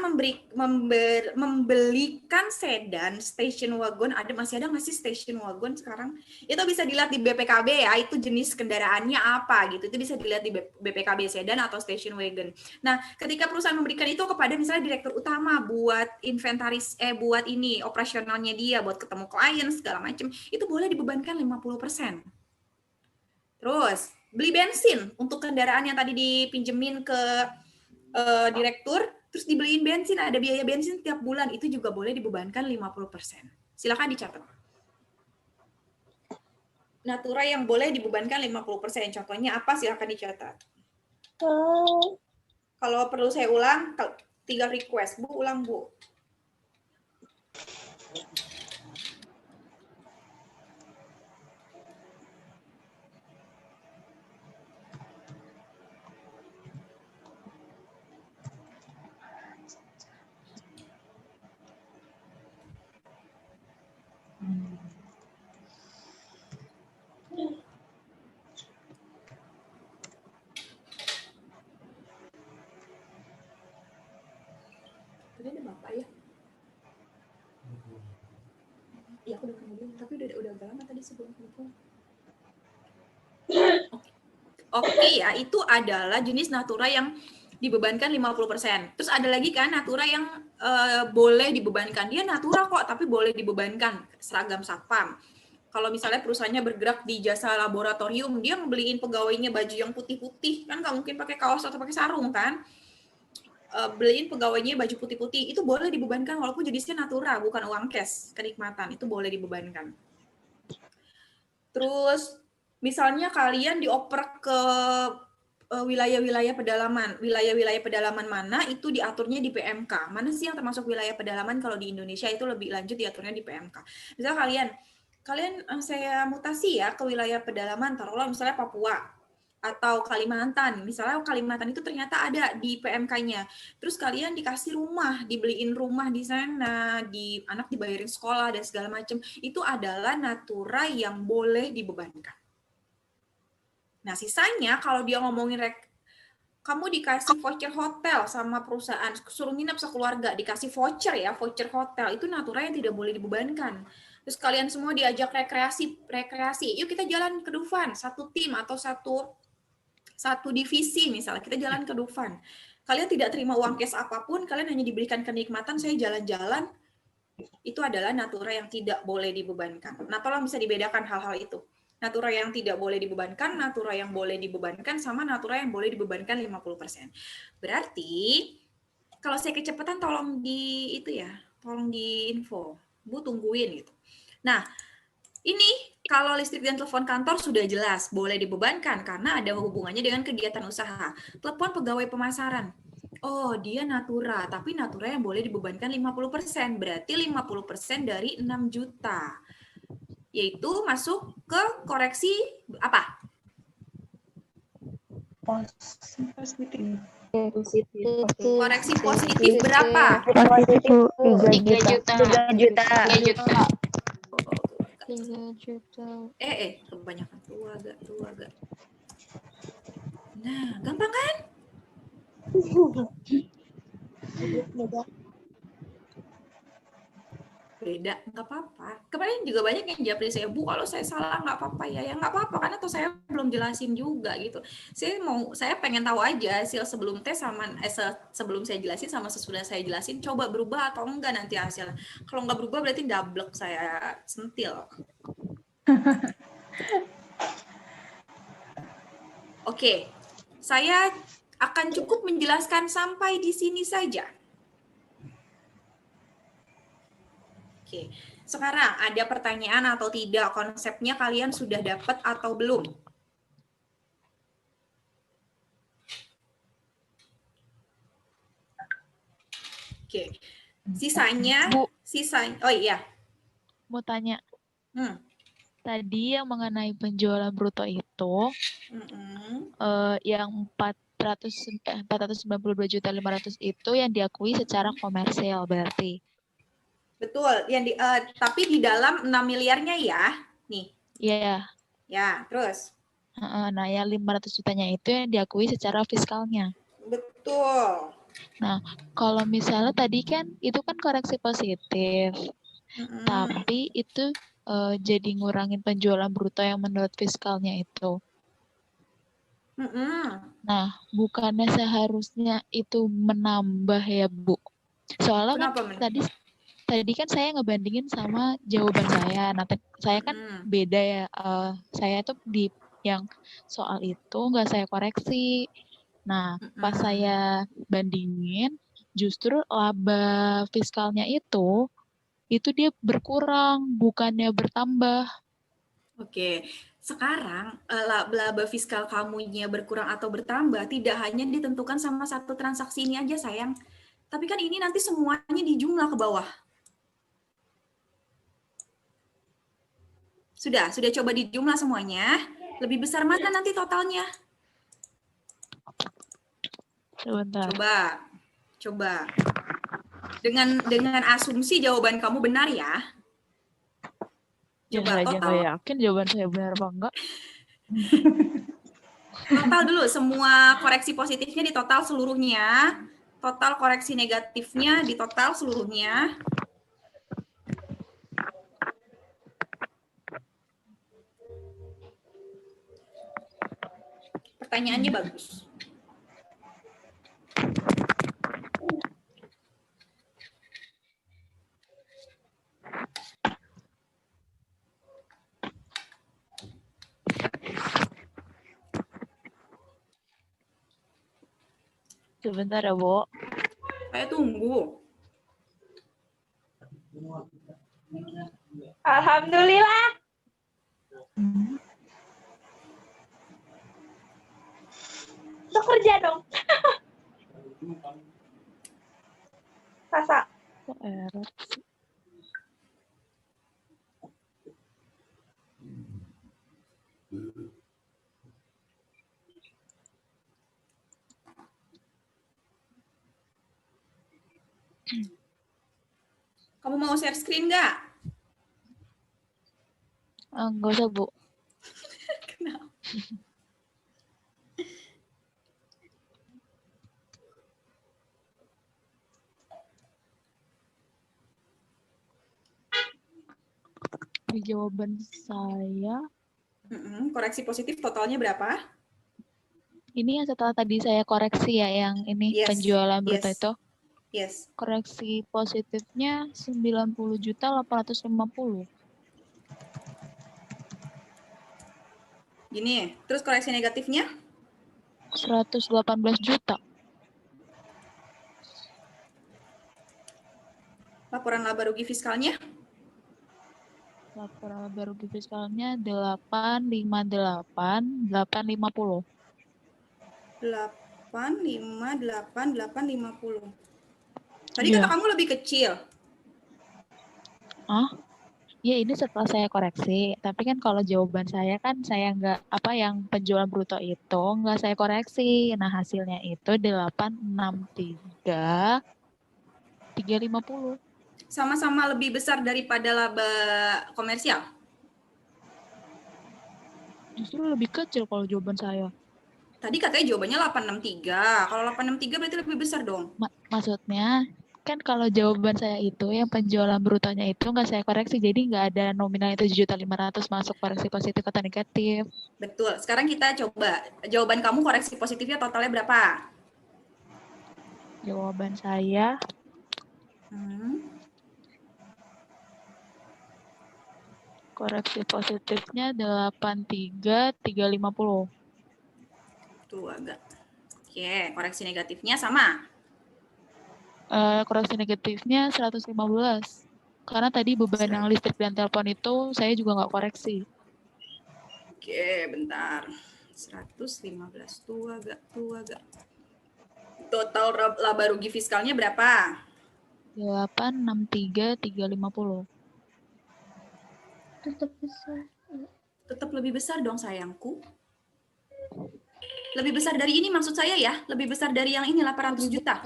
membelikan sedan, station wagon, masih ada nggak sih station wagon sekarang? Itu bisa dilihat di BPKB ya, itu jenis kendaraannya apa gitu. Itu bisa dilihat di BPKB sedan atau station wagon. Nah, ketika perusahaan memberikan itu kepada misalnya direktur utama buat inventaris, buat ini operasionalnya dia, buat ketemu klien segala macam, itu boleh dibebankan 50%. Terus, beli bensin untuk kendaraan yang tadi dipinjemin ke direktur, terus dibeliin bensin, ada biaya bensin tiap bulan, itu juga boleh dibebankan 50%. Silakan dicatat. Natura yang boleh dibebankan 50%, contohnya apa? Silakan dicatat. Kalau perlu saya ulang, tinggal request. Bu, ulang Bu. Tadi ada Bapak ya? Iya, aku udah kemudian, tapi udah agak lama tadi sebelum telepon. Oke ya, itu adalah jenis natura yang dibebankan 50%. Terus ada lagi kan natura yang boleh dibebankan. Dia natura kok, tapi boleh dibebankan. Seragam satpam. Kalau misalnya perusahaannya bergerak di jasa laboratorium, dia ngebeliin pegawainya baju yang putih-putih. Kan nggak mungkin pakai kaos atau pakai sarung kan? beliin pegawainya baju putih-putih, itu boleh dibebankan walaupun jenisnya natura, bukan uang cash, kenikmatan, itu boleh dibebankan. Terus misalnya kalian dioper ke wilayah-wilayah pedalaman. Wilayah-wilayah pedalaman mana itu diaturnya di PMK. Mana sih yang termasuk wilayah pedalaman kalau di Indonesia itu lebih lanjut diaturnya di PMK. Misalnya kalian saya mutasi ya ke wilayah pedalaman, taruhlah misalnya Papua atau Kalimantan. Misalnya Kalimantan itu ternyata ada di PMK-nya. Terus kalian dikasih rumah, dibeliin rumah di sana, anak dibayarin sekolah dan segala macam. Itu adalah natura yang boleh dibebankan. Nah, sisanya kalau dia ngomongin kamu dikasih voucher hotel sama perusahaan, suruh nginep sekeluarga, dikasih voucher ya, voucher hotel, itu natura yang tidak boleh dibebankan. Terus kalian semua diajak rekreasi, yuk kita jalan ke Dufan, satu tim atau satu divisi misalnya, kita jalan ke Dufan. Kalian tidak terima uang cash apapun, kalian hanya diberikan kenikmatan, saya jalan-jalan, itu adalah natura yang tidak boleh dibebankan. Nah, tolong bisa dibedakan hal-hal itu. Natura yang tidak boleh dibebankan, natura yang boleh dibebankan, sama natura yang boleh dibebankan 50%. Berarti, kalau saya kecepatan tolong tolong di info. Bu, tungguin gitu. Nah, ini kalau listrik dan telepon kantor sudah jelas, boleh dibebankan karena ada hubungannya dengan kegiatan usaha. Telepon pegawai pemasaran. Oh, dia natura, tapi natura yang boleh dibebankan 50%. Berarti 50% dari 6 juta. Yaitu masuk ke koreksi apa? Positif. Koreksi positif berapa? Positif 3 juta. 3 juta. 3 juta. 3 juta. Kebanyakan tua agak. Nah, gampang kan? Beda, nggak apa-apa. Kemarin juga banyak yang japri saya, Bu, kalau saya salah nggak apa-apa ya. Ya nggak apa-apa, karena tuh saya belum jelasin juga gitu. Saya pengen tahu aja hasil sebelum tes sama sebelum saya jelasin sama sesudah saya jelasin, coba berubah atau enggak nanti hasilnya. Kalau nggak berubah berarti double saya sentil. Oke, saya akan cukup menjelaskan sampai di sini saja. Oke, sekarang ada pertanyaan atau tidak? Konsepnya kalian sudah dapat atau belum? Oke, sisanya, oh iya. Mau tanya. Tadi yang mengenai penjualan bruto itu, yang 492.500.000 itu yang diakui secara komersial berarti. Betul, tapi di dalam 6 miliarnya ya, nih. Iya. Ya, terus? Nah, yang 500 jutanya itu yang diakui secara fiskalnya. Betul. Nah, kalau misalnya tadi kan itu kan koreksi positif, tapi itu jadi ngurangin penjualan bruto yang menurut fiskalnya itu. Nah, bukannya seharusnya itu menambah ya, Bu? Soalnya kan tadi kan saya ngebandingin sama jawaban saya. Nah, saya kan beda ya. Saya tuh di yang soal itu nggak saya koreksi. Nah, pas saya bandingin, justru laba fiskalnya itu dia berkurang, bukannya bertambah. Oke, sekarang laba fiskal kamunya berkurang atau bertambah tidak hanya ditentukan sama satu transaksi ini aja, sayang. Tapi kan ini nanti semuanya dijumlah ke bawah. Sudah coba dijumlah semuanya. Lebih besar mana nanti totalnya? Sebentar. Coba. Dengan asumsi jawaban kamu benar ya. Coba total. Saya yakin jawaban saya benar apa enggak. Total dulu semua koreksi positifnya di total seluruhnya. Total koreksi negatifnya di total seluruhnya. Pertanyaannya bagus. Sebentar ya, Bu. Saya tunggu. Alhamdulillah. Untuk kerja dong. Masa? Error. Kamu mau share screen nggak? Enggak usah, Bu. Kenapa? Di jawaban saya, koreksi positif totalnya berapa? ini yang setelah tadi saya koreksi ya, yang ini penjualan bruto itu. Yes. Koreksi positifnya 90.850.000. Gini, terus koreksi negatifnya? 118 juta. Laporan laba rugi fiskalnya? Laporan laba rugi fiskalnya 858.850. 858.850. Tadi Iya. kata kamu lebih kecil. Ya ini setelah saya koreksi, tapi kan kalau jawaban saya kan saya nggak yang penjualan bruto itu nggak saya koreksi. Nah hasilnya itu 863.350. Sama-sama lebih besar daripada laba komersial? Justru lebih kecil kalau jawaban saya. Tadi katanya jawabannya 863. Kalau 863 berarti lebih besar dong. Maksudnya kan kalau jawaban saya itu yang penjualan brutonya itu nggak saya koreksi, jadi nggak ada nominal 7.500.000 masuk koreksi positif atau negatif. Betul. Sekarang kita coba jawaban kamu koreksi positifnya totalnya berapa? Jawaban saya koreksi positifnya 83.350. Tuh agak. Oke, koreksi negatifnya sama. Koreksi negatifnya 115. Karena tadi beban yang listrik dan telepon itu saya juga nggak koreksi. Oke, bentar. 115 tuh agak. Total laba rugi fiskalnya berapa? 863.350. Tetap besar. Tetap lebih besar dong sayangku. Lebih besar dari ini maksud saya ya. Lebih besar dari yang ini 800 juta.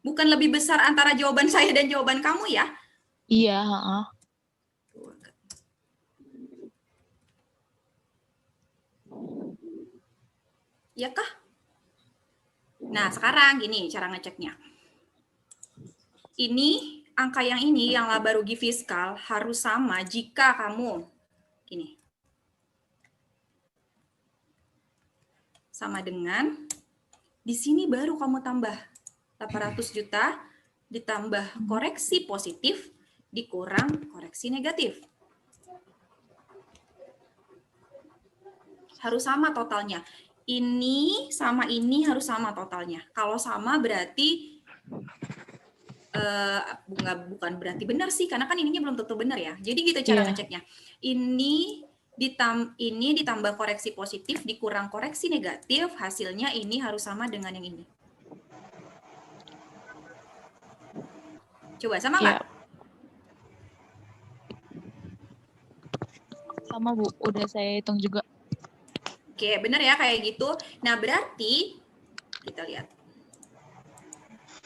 Bukan lebih besar antara jawaban saya dan jawaban kamu ya? Iya, Iya kah? Nah, sekarang gini cara ngeceknya. Ini, angka yang ini, yang laba rugi fiskal harus sama jika kamu, gini, sama dengan, di sini baru kamu tambah 800 juta, ditambah koreksi positif, dikurang koreksi negatif. Harus sama totalnya. Ini sama ini harus sama totalnya. Kalau sama berarti bukan berarti benar sih, karena kan ininya belum tentu benar ya. Jadi gitu cara ngeceknya. Ini ditambah koreksi positif dikurang koreksi negatif, hasilnya ini harus sama dengan yang ini. Coba sama nggak? Sama Bu, udah saya hitung juga. Oke, benar ya kayak gitu. Nah, berarti kita lihat.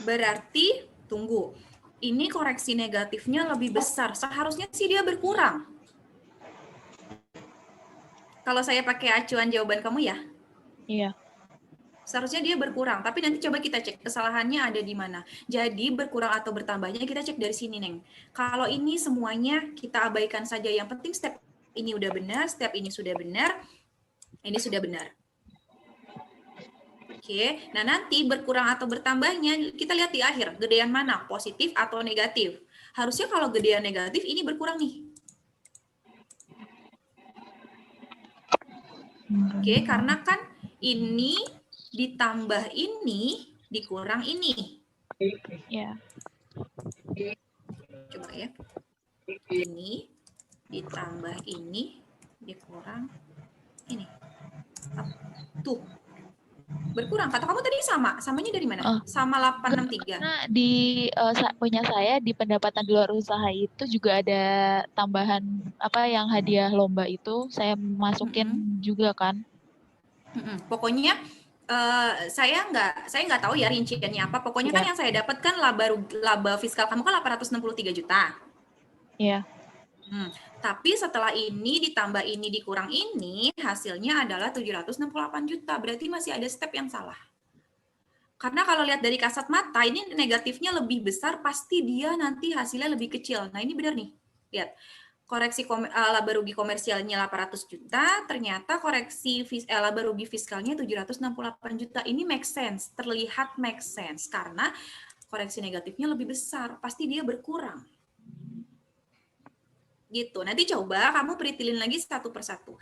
Berarti tunggu. Ini koreksi negatifnya lebih besar. Seharusnya sih dia berkurang. Kalau saya pakai acuan jawaban kamu ya? Iya. Seharusnya dia berkurang. Tapi nanti coba kita cek kesalahannya ada di mana. Jadi berkurang atau bertambahnya kita cek dari sini, Neng. Kalau ini semuanya kita abaikan saja. Yang penting step ini udah benar, step ini sudah benar. Ini sudah benar. Oke, nah nanti berkurang atau bertambahnya kita lihat di akhir, gedean mana, positif atau negatif. Harusnya kalau gedean negatif ini berkurang nih. Oke, karena kan ini ditambah ini, dikurang ini. Ya. Coba ya. Ini ditambah ini, dikurang ini. Tuh. Berkurang. Kata kamu tadi sama. Samanya dari mana? Sama 863. Karena di punya saya di pendapatan di luar usaha itu juga ada tambahan apa yang hadiah lomba itu saya masukin juga kan. Pokoknya saya nggak tahu ya rinciannya apa. Pokoknya kan yang saya dapat kan laba fiskal kamu kan 863 juta. Iya. Tapi setelah ini ditambah ini dikurang ini, hasilnya adalah 768 juta. Berarti masih ada step yang salah. Karena kalau lihat dari kasat mata, ini negatifnya lebih besar, pasti dia nanti hasilnya lebih kecil. Nah ini benar nih. Lihat, koreksi laba rugi komersialnya 800 juta, ternyata koreksi laba rugi fiskalnya 768 juta. Ini make sense, terlihat make sense. Karena koreksi negatifnya lebih besar, pasti dia berkurang. Gitu. Nanti coba kamu peritilin lagi satu persatu.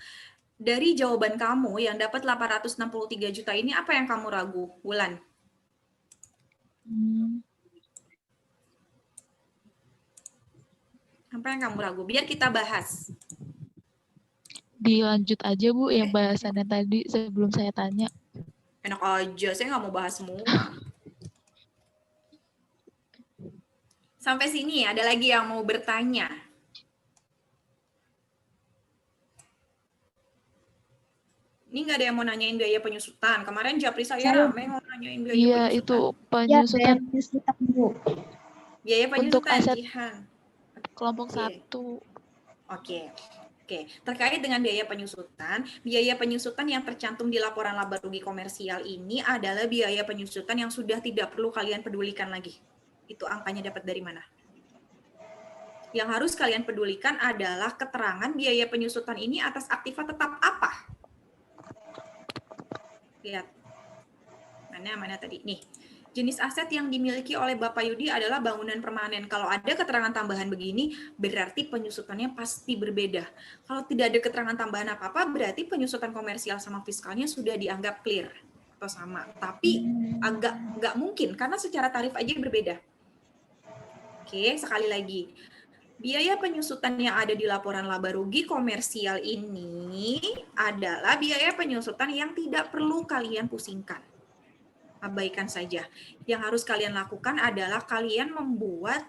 Dari jawaban kamu yang dapat 863 juta ini, apa yang kamu ragu, Wulan? Apa yang kamu ragu? Biar kita bahas. Dilanjut aja Bu yang bahasannya tadi sebelum saya tanya. Enak aja, saya nggak mau bahas semua. Sampai sini ada lagi yang mau bertanya? Ini nggak ada yang mau nanyain biaya penyusutan. Kemarin Japri saya rame mau nanyain biaya penyusutan. Iya, itu penyusutan. Ya, penyusutan, Bu. Biaya penyusutan, untuk aset Jihan. Kelompok 1. Oke. Terkait dengan biaya penyusutan yang tercantum di laporan laba rugi komersial ini adalah biaya penyusutan yang sudah tidak perlu kalian pedulikan lagi. Itu angkanya dapat dari mana? Yang harus kalian pedulikan adalah keterangan biaya penyusutan ini atas aktiva tetap apa? Lihat. Mana tadi? Nih. Jenis aset yang dimiliki oleh Bapak Yudi adalah bangunan permanen. Kalau ada keterangan tambahan begini, berarti penyusutannya pasti berbeda. Kalau tidak ada keterangan tambahan apa-apa, berarti penyusutan komersial sama fiskalnya sudah dianggap clear atau sama. Tapi agak nggak mungkin, karena secara tarif aja berbeda. Oke, sekali lagi. Biaya penyusutan yang ada di laporan laba rugi komersial ini adalah biaya penyusutan yang tidak perlu kalian pusingkan. Abaikan saja. Yang harus kalian lakukan adalah kalian membuat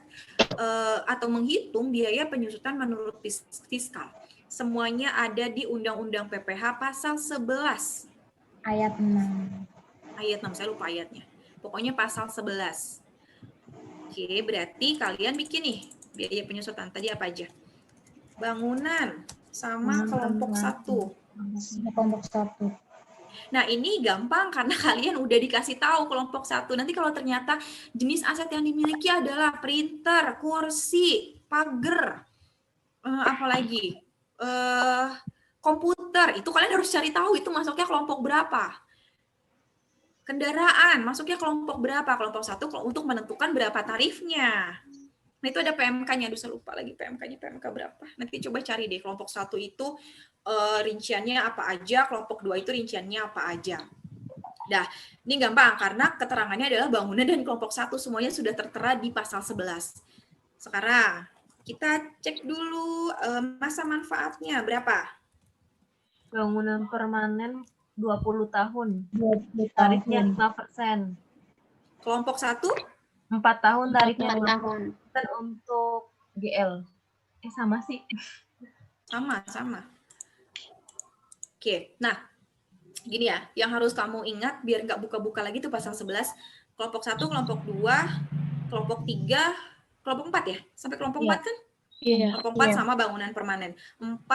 atau menghitung biaya penyusutan menurut fiskal. Semuanya ada di Undang-Undang PPH pasal 11. Ayat 6. Ayat 6, saya lupa ayatnya. Pokoknya pasal 11. Oke, berarti kalian bikin nih biaya penyusutan. Tadi apa aja? Bangunan sama kelompok 1. Kelompok 1. Nah, ini gampang karena kalian udah dikasih tahu kelompok 1. Nanti kalau ternyata jenis aset yang dimiliki adalah printer, kursi, pagar, apalagi komputer, itu kalian harus cari tahu itu masuknya kelompok berapa. Kendaraan masuknya kelompok berapa? Kelompok 1 untuk menentukan berapa tarifnya. Nah, itu ada PMK-nya. Aduh, saya lupa lagi PMK-nya. PMK berapa? Nanti coba cari deh. Kelompok 1 itu rinciannya apa aja. Kelompok 2 itu rinciannya apa aja. Dah, ini gampang. Karena keterangannya adalah bangunan dan kelompok 1. Semuanya sudah tertera di pasal 11. Sekarang, kita cek dulu masa manfaatnya. Berapa? Bangunan permanen 20 tahun. 20 tarifnya tahun. 5%. Kelompok 1? 4 tahun tarifnya 4 tahun. Dan untuk GL. Sama sih. Sama. Oke, nah gini ya, yang harus kamu ingat biar nggak buka-buka lagi tuh pasal 11, kelompok 1, kelompok 2, kelompok 3, kelompok 4 ya? Sampai kelompok 4 kan? Iya. Kelompok 4 sama bangunan permanen. 4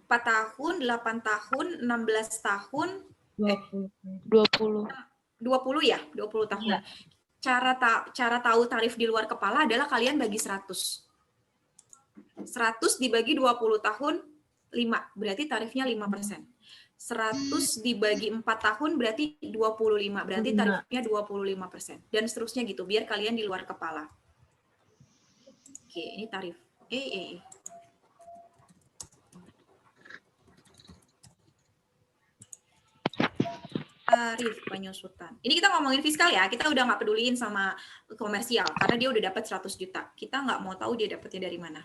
tahun, 8 tahun, 16 tahun, 20 ya? 20 tahun. Iya. Cara tahu tarif di luar kepala adalah kalian bagi 100. 100 dibagi 20 tahun, 5. Berarti tarifnya 5%. 100 dibagi 4 tahun berarti 25. Berarti tarifnya 25%. Dan seterusnya gitu, biar kalian di luar kepala. Oke, ini tarif. tarif penyusutan. Ini kita ngomongin fiskal ya, kita udah nggak peduliin sama komersial, karena dia udah dapat 100 juta. Kita nggak mau tahu dia dapatnya dari mana.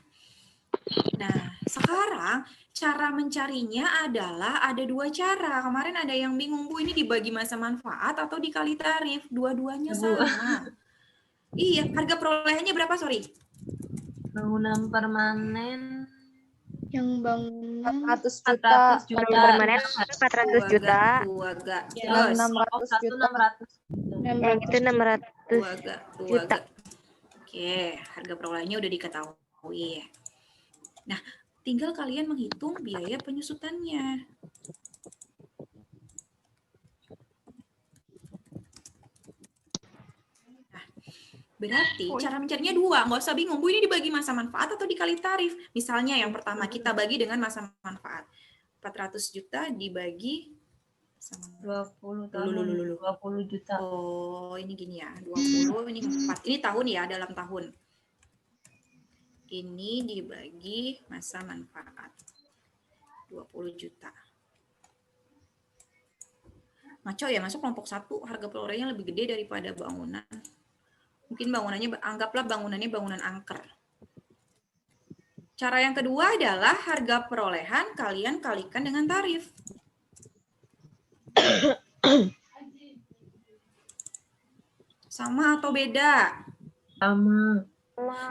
Nah, sekarang cara mencarinya adalah ada 2 cara. Kemarin ada yang bingung, Bu, ini dibagi masa manfaat atau dikali tarif? Dua-duanya sama. Iya, harga perolehannya berapa, sorry? Bangunan permanen Yang bangunan 400 juta. Permanen 400 juta. Tuaga. Yang Terus 600 juta. 600. Yang itu 600 juta. Oke, harga perolehannya udah diketahui. Nah, tinggal kalian menghitung biaya penyusutannya. Nah, berarti cara mencarinya 2, nggak usah bingung, Bu, ini dibagi masa manfaat atau dikali tarif. Misalnya yang pertama kita bagi dengan masa manfaat. 400 juta dibagi sama 20 tahun. 20 juta. Oh, ini gini ya. 20, ini 4. Ini tahun ya, dalam tahun. Ini dibagi masa manfaat. 20 juta. Ngaco ya, masuk kelompok 1 harga perolehannya lebih gede daripada bangunan. Mungkin bangunannya, anggaplah bangunannya bangunan angker. Cara yang kedua adalah harga perolehan kalian kalikan dengan tarif. Sama atau beda? Sama.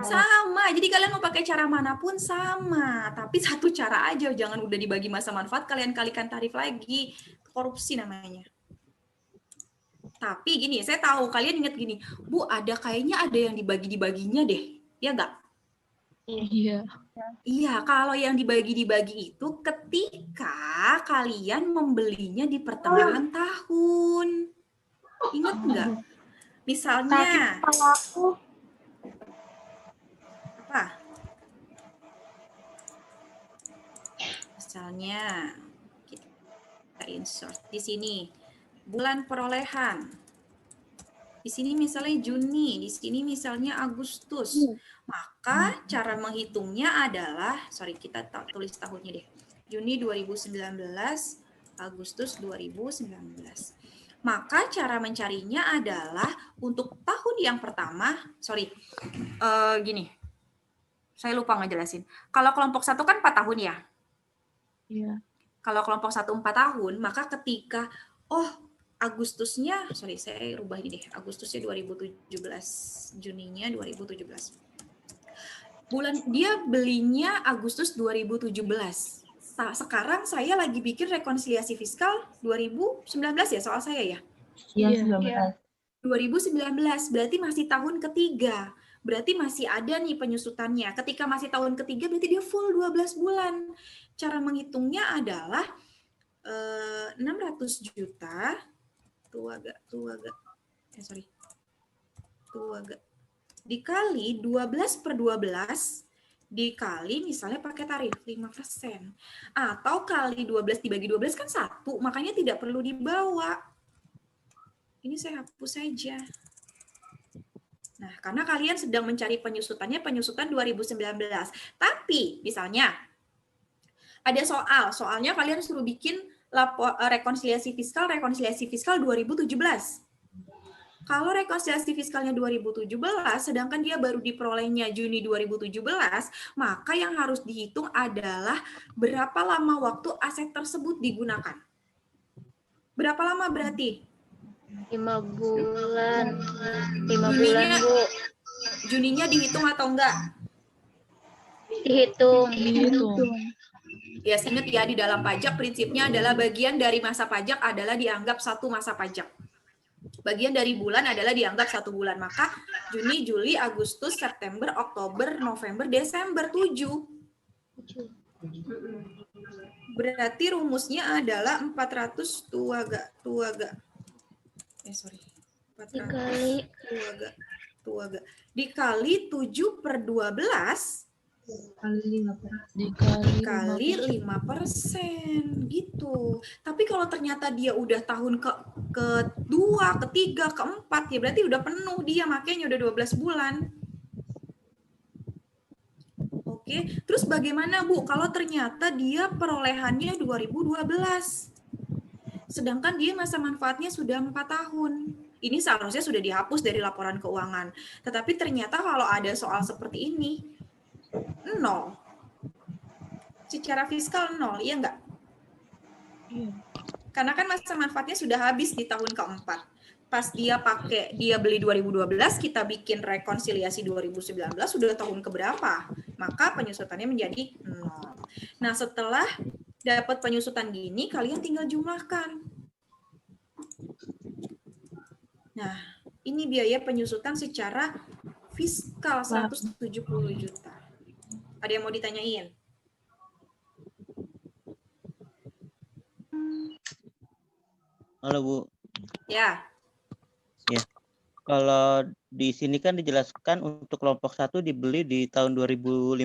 Sama. Jadi kalian mau pakai cara manapun sama. Tapi satu cara aja. Jangan udah dibagi masa manfaat, kalian kalikan tarif lagi. Korupsi namanya. Tapi gini, saya tahu kalian ingat gini, Bu, kayaknya ada yang dibagi-dibaginya deh. Ya nggak? Iya. Iya, kalau yang dibagi-dibagi itu ketika kalian membelinya di pertengahan tahun. Ingat nggak? Misalnya. Apa? Misalnya, kita insert di sini. Bulan perolehan. Di sini misalnya Juni, di sini misalnya Agustus. Maka cara menghitungnya adalah, kita tulis tahunnya deh. Juni 2019, Agustus 2019. Maka cara mencarinya adalah untuk tahun yang pertama, gini. Saya lupa ngejelasin. Kalau kelompok 1 kan 4 tahun ya? Iya. Kalau kelompok 1 4 tahun, maka ketika, Agustusnya, saya rubah ini deh. Agustusnya 2017, Juninya 2017. Dia belinya Agustus 2017. Sekarang saya lagi bikin rekonsiliasi fiskal 2019 ya, soal saya ya? Iya, 2019, berarti masih tahun ketiga. Berarti masih ada nih penyusutannya. Ketika masih tahun ketiga, berarti dia full 12 bulan. Cara menghitungnya adalah 600 juta tuaga dikali 12/12 dikali misalnya pakai tarif 5%. Atau kali 12 dibagi 12 kan 1, makanya tidak perlu dibawa. Ini saya hapus saja. Nah, karena kalian sedang mencari penyusutan 2019. Tapi misalnya ada soalnya kalian suruh bikin rekonsiliasi fiskal 2017. Kalau rekonsiliasi fiskalnya 2017, sedangkan dia baru diperolehnya Juni 2017, maka yang harus dihitung adalah berapa lama waktu aset tersebut digunakan. Berapa lama berarti? 5 bulan. 5 bulan, Bu. Juninya dihitung atau enggak? Dihitung. Ya, ingat ya, di dalam pajak prinsipnya adalah bagian dari masa pajak adalah dianggap satu masa pajak. Bagian dari bulan adalah dianggap 1 bulan. Maka Juni, Juli, Agustus, September, Oktober, November, Desember 7. Berarti rumusnya adalah 400 tuaga. 400 tuaga. Dikali 7/12 dikali 5% gitu. Tapi kalau ternyata dia udah tahun kedua, ketiga, keempat, ya berarti udah penuh dia, makanya udah 12 bulan. Oke, terus bagaimana Bu kalau ternyata dia perolehannya 2012? sedangkan dia masa manfaatnya sudah 4 tahun. Ini seharusnya sudah dihapus dari laporan keuangan. Tetapi ternyata kalau ada soal seperti ini, 0. Secara fiskal 0, iya enggak? Karena kan masa manfaatnya sudah habis di tahun keempat. Pas dia beli 2012, kita bikin rekonsiliasi 2019, sudah tahun keberapa? Maka penyusutannya menjadi 0. Nah, setelah dapat penyusutan gini, kalian tinggal jumlahkan. Nah, ini biaya penyusutan secara fiskal 170 juta. Ada yang mau ditanyain? Halo Bu. Ya. Ya. Kalau di sini kan dijelaskan untuk kelompok 1 dibeli di tahun 2015.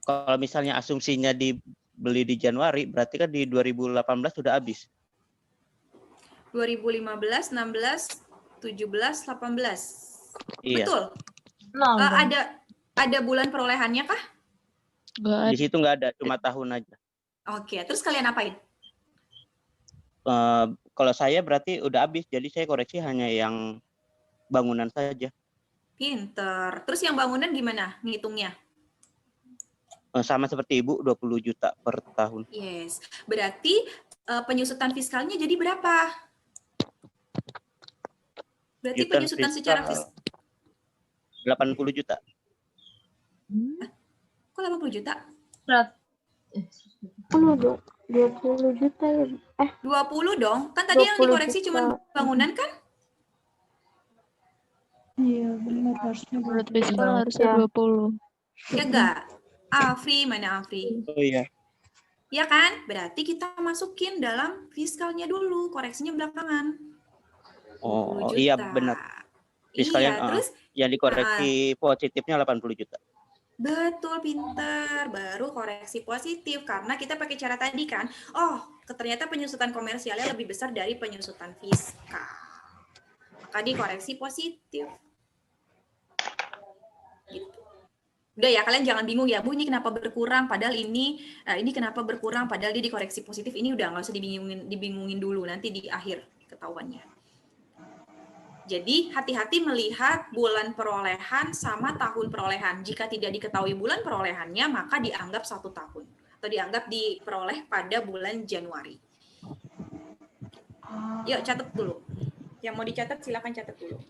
Kalau misalnya asumsinya dibeli di Januari, berarti kan di 2018 sudah habis. 2015, 16, 17, 18. Iya. Betul. Ada bulan perolehannya kah? Di situ nggak ada, cuma tahun aja. Oke, terus kalian apain? Kalau saya berarti udah habis, jadi saya koreksi hanya yang bangunan saja. Pinter. Terus yang bangunan gimana ngitungnya? Sama seperti Ibu, 20 juta per tahun. Yes. Berarti penyusutan fiskalnya jadi berapa? Berarti penyusutan secara fiskal 80 juta. Kok 80 juta? 20 juta ya. 20 dong. Kan tadi yang dikoreksi cuma bangunan kan? Iya, benar harusnya. Menurut fiskal harusnya 20. Ya enggak? Afri, mana Afri? Oh iya. Ya kan? Berarti kita masukin dalam fiskalnya dulu, koreksinya belakangan. Oh iya benar. Fiskalnya terus yang dikoreksi positifnya 80 juta. Betul, pinter. Baru koreksi positif. Karena kita pakai cara tadi kan, oh ternyata penyusutan komersialnya lebih besar dari penyusutan fiskal. Maka dikoreksi positif. Gitu. Udah ya, kalian jangan bingung ya, Bu, ini kenapa berkurang, padahal ini kenapa berkurang, padahal dia dikoreksi positif. Ini udah nggak usah dibingungin dulu, nanti di akhir ketahuannya. Jadi hati-hati melihat bulan perolehan sama tahun perolehan. Jika tidak diketahui bulan perolehannya, maka dianggap 1 tahun. Atau dianggap diperoleh pada bulan Januari. Yuk, catat dulu. Yang mau dicatat, silakan catat dulu.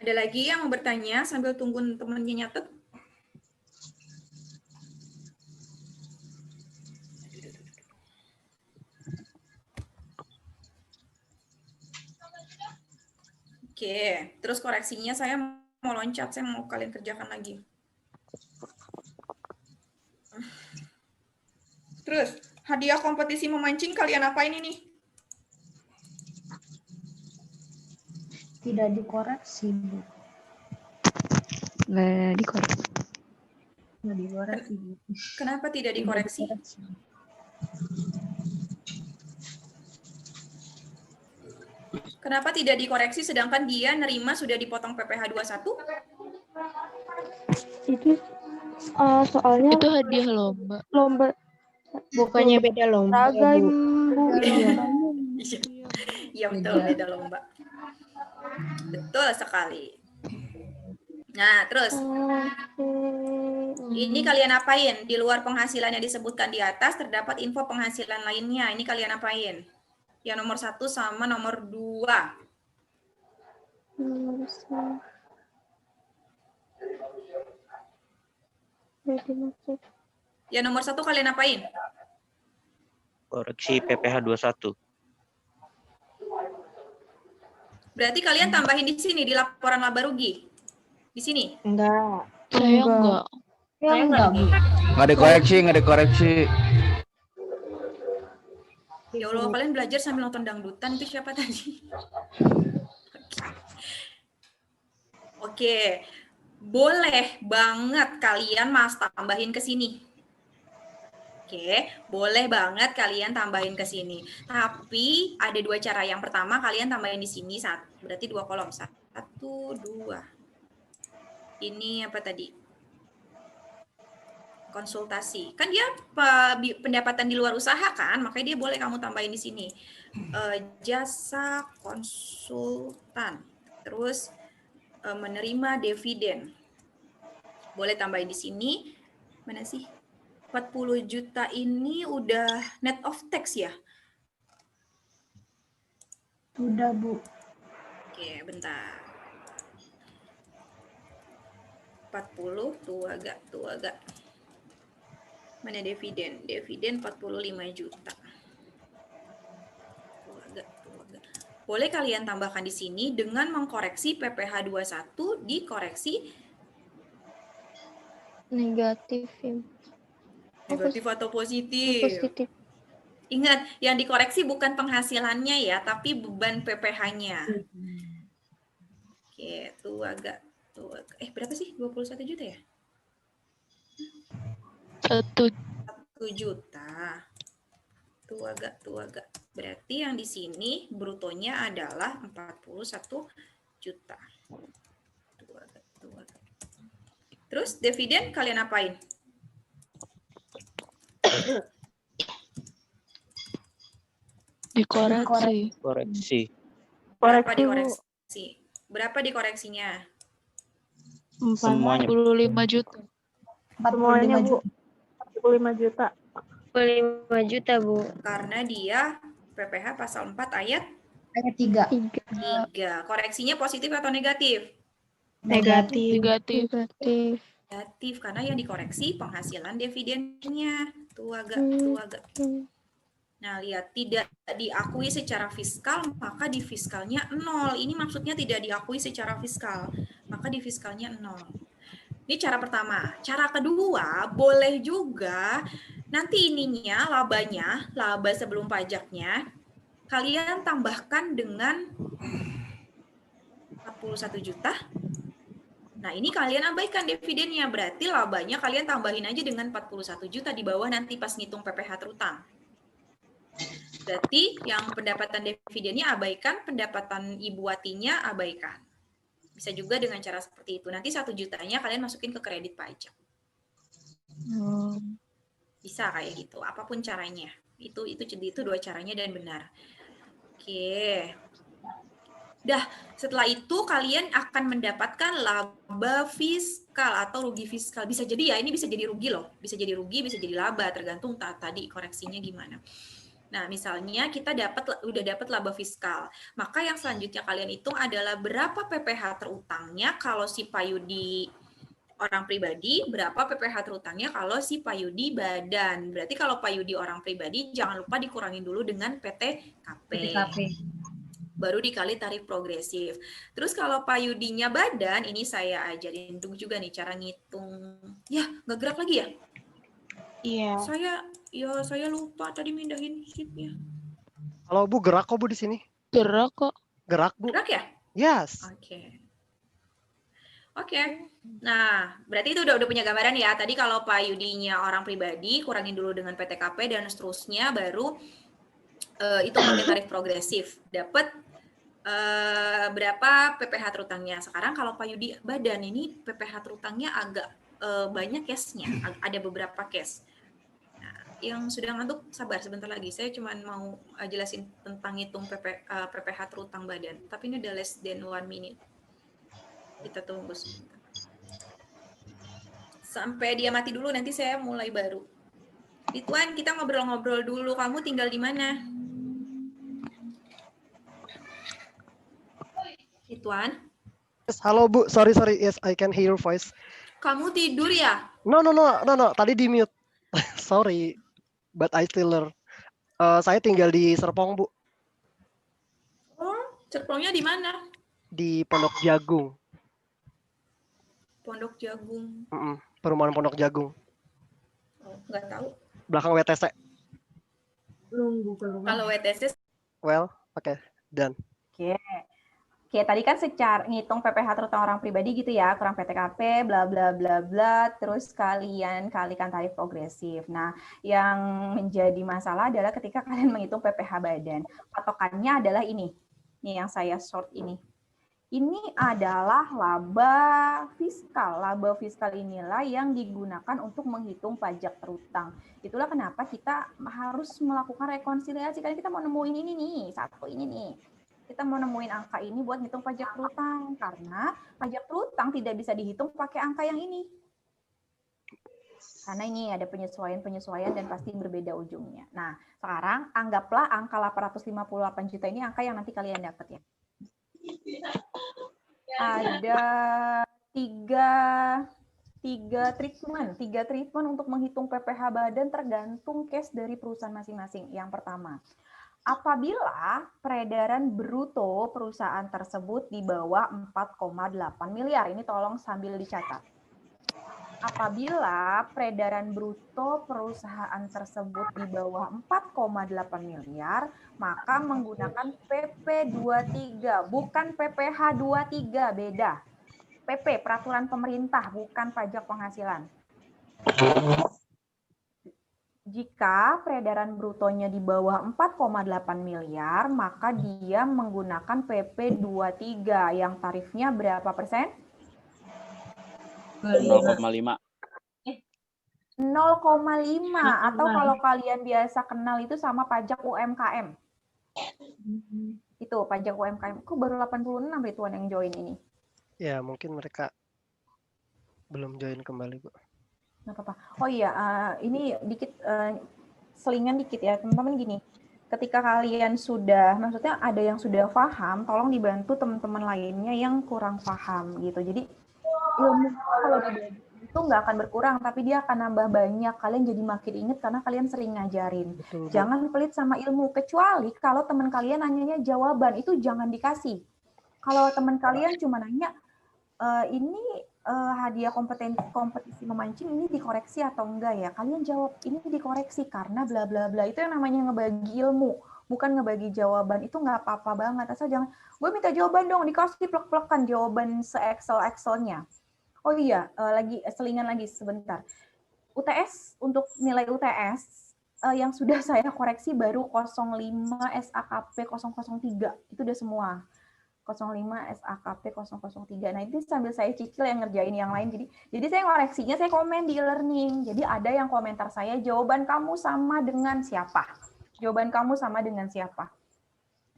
Ada lagi yang mau bertanya sambil tunggu temennya nyatet? Oke, terus koreksinya saya mau loncat, saya mau kalian kerjakan lagi. Terus, hadiah kompetisi memancing kalian apain ini? Tidak dikoreksi, Bu. Nggak dikoreksi. Nggak dikoreksi, Bu. Kenapa tidak dikoreksi? Kenapa tidak dikoreksi sedangkan dia nerima sudah dipotong PPh 21? Itu Soalnya Itu hadiah lomba. lomba Bukannya beda lomba ya, seragam, Bu? Bu. Iya betul, beda lomba. Betul sekali. Nah, terus ini kalian apain? Di luar penghasilan yang disebutkan di atas terdapat info penghasilan lainnya. Ini kalian apain? Yang nomor 1 sama nomor 2. Yang nomor 1 kalian apain? Koreksi PPh 21. Berarti kalian tambahin di sini di laporan laba rugi. Di sini? Enggak. Saya enggak. Saya enggak, Bu. Nggak dikoreksi. Ya Allah, kalian belajar sambil nonton dangdutan itu siapa tadi? Oke. Boleh banget kalian tambahin ke sini. Oke, boleh banget kalian tambahin ke sini. Tapi ada 2 cara. Yang pertama kalian tambahin di sini berarti 2 kolom. 1, 2. Ini apa tadi? Konsultasi. Kan dia pendapatan di luar usaha kan, makanya dia boleh kamu tambahin di sini. Jasa konsultan. Terus menerima dividen. Boleh tambahin di sini. Mana sih? 40 juta ini udah net of tax ya? Udah, Bu. Oke, bentar. 40 tuh agak. Mana dividen? Dividen 45 juta. Tuh agak. Boleh kalian tambahkan di sini dengan mengkoreksi PPh 21 dikoreksi Negatif. negatif atau positif? Positif. Ingat, yang dikoreksi bukan penghasilannya ya, tapi beban PPh-nya. Oke, tuh agak. Berapa sih? 21 juta ya? 1 juta. Tuh agak. Berarti yang di sini brutonya adalah 41 juta. Tuh agak. Terus dividen kalian apain? Koreksi. Berapa dikoreksi? Berapa dikoreksinya? Semuanya. 45 juta. Semuanya, Bu. 45 juta. 45 juta, Bu. Karena dia PPh pasal 4 ayat 3. Koreksinya positif atau negatif? Negatif. Negatif karena yang dikoreksi penghasilan dividennya. Tuh agak. Nah, lihat, tidak diakui secara fiskal, maka di fiskalnya 0. Ini maksudnya tidak diakui secara fiskal, maka di fiskalnya 0. Ini cara pertama. Cara kedua, boleh juga nanti ininya, laba sebelum pajaknya, kalian tambahkan dengan 41 juta. Nah, ini kalian abaikan dividennya, berarti labanya kalian tambahin aja dengan 41 juta di bawah nanti pas ngitung PPh terutang. Berarti yang pendapatan dividennya abaikan, pendapatan ibu watinya abaikan. Bisa juga dengan cara seperti itu. Nanti 1 jutanya kalian masukin ke kredit pajak. Bisa kayak gitu. Apapun caranya. Itu 2 caranya dan benar. Oke. Dah, setelah itu kalian akan mendapatkan laba fiskal atau rugi fiskal. Bisa jadi ya, ini bisa jadi rugi loh. Bisa jadi rugi, bisa jadi laba, tergantung tadi koreksinya gimana. Nah, misalnya kita udah dapat laba fiskal. Maka yang selanjutnya kalian hitung adalah berapa PPh terutangnya kalau si Payudi orang pribadi, berapa PPh terutangnya kalau si Payudi badan. Berarti kalau Payudi orang pribadi, jangan lupa dikurangin dulu dengan PTKP. Baru dikali tarif progresif. Terus kalau Payudinya badan, ini saya ajarin juga nih cara ngitung. Ya, nggak gerak lagi ya? Iya. Saya lupa tadi mindahin sheet-nya. Halo Bu, gerak kok Bu di sini? Gerak kok. Gerak Bu? Gerak ya? Yes. Oke. Nah, berarti itu udah punya gambaran ya. Tadi kalau Payudinya orang pribadi, kurangin dulu dengan PTKP dan seterusnya, baru itu pakai tarif progresif. Dapat berapa PPh terutangnya. Sekarang kalau Payudi badan ini PPh terutangnya agak banyak case-nya, ada beberapa case. Nah, yang sudah ngantuk sabar sebentar lagi. Saya cuma mau jelasin tentang hitung PPH terutang badan. Tapi ini udah less than 1 minute. Kita tunggu sebentar. Sampai dia mati dulu, nanti saya mulai baru. Ridwan, kita ngobrol-ngobrol dulu. Kamu tinggal di mana? Ridwan? Yes, halo Bu, sorry. Yes, I can hear your voice. Kamu tidur ya? No. Tadi di mute. Sorry, but I still learn. Saya tinggal di Serpong, Bu. Oh, Serpongnya di mana? Di Pondok Jagung. Pondok Jagung. Perumahan Pondok Jagung. Oh, nggak tahu. Belakang WTC. Nunggu keluar. Kalau WTC? Well, oke, done. Oke, tadi kan secara ngitung PPH terutang orang pribadi gitu ya, kurang PTKP, bla bla bla bla, terus kalian kalikan tarif progresif. Nah, yang menjadi masalah adalah ketika kalian menghitung PPH badan. Patokannya adalah ini. Nih yang saya short ini. Ini adalah laba fiskal. Laba fiskal inilah yang digunakan untuk menghitung pajak terutang. Itulah kenapa kita harus melakukan rekonsiliasi. Karena kita mau nemuin ini nih, satu ini nih. Kita mau nemuin angka ini buat ngitung pajak terutang. Karena pajak terutang tidak bisa dihitung pakai angka yang ini. Karena ini ada penyesuaian dan pasti berbeda ujungnya. Nah, sekarang anggaplah angka 858 juta ini angka yang nanti kalian dapat ya. Ada tiga treatment untuk menghitung PPH badan tergantung case dari perusahaan masing-masing. Yang pertama, apabila peredaran bruto perusahaan tersebut di bawah 4,8 miliar. Ini tolong sambil dicatat. Apabila peredaran bruto perusahaan tersebut di bawah 4,8 miliar, maka menggunakan PP 23, bukan PPH 23, beda. PP, peraturan pemerintah, bukan pajak penghasilan. Jika peredaran brutonya di bawah 4,8 miliar, maka dia menggunakan PP 23 yang tarifnya berapa persen? 0,5. 0,5 atau kalau kalian biasa kenal itu sama pajak UMKM. Itu pajak UMKM. Kok baru 86 Ridwan yang join ini? Ya, mungkin mereka belum join kembali, Bu. Nggak apa-apa. Oh iya, ini dikit selingan dikit ya, teman-teman gini. Ketika kalian sudah, maksudnya ada yang sudah paham, tolong dibantu teman-teman lainnya yang kurang paham gitu. Jadi ilmu kalau dibagi itu nggak akan berkurang, tapi dia akan nambah banyak. Kalian jadi makin inget karena kalian sering ngajarin. Betul. Jangan pelit sama ilmu, kecuali kalau teman kalian nanyanya jawaban, itu jangan dikasih. Kalau teman kalian cuma nanya, ini hadiah kompetisi memancing ini dikoreksi atau enggak ya? Kalian jawab ini dikoreksi karena bla bla bla. Itu yang namanya ngebagi ilmu, bukan ngebagi jawaban. Itu nggak apa-apa banget. Asal jangan, gue minta jawaban dong, dikasih plek-plekan jawaban se-Excel-Excelnya. Oh iya, lagi selingan lagi sebentar. UTS, untuk nilai UTS yang sudah saya koreksi baru 05 SAKP 003. Itu udah semua. 05 SAKP 003. Nah, itu sambil saya cicil yang ngerjain yang lain. Jadi saya koreksinya, saya komen di e-learning. Jadi ada yang komentar saya, jawaban kamu sama dengan siapa? Jawaban kamu sama dengan siapa?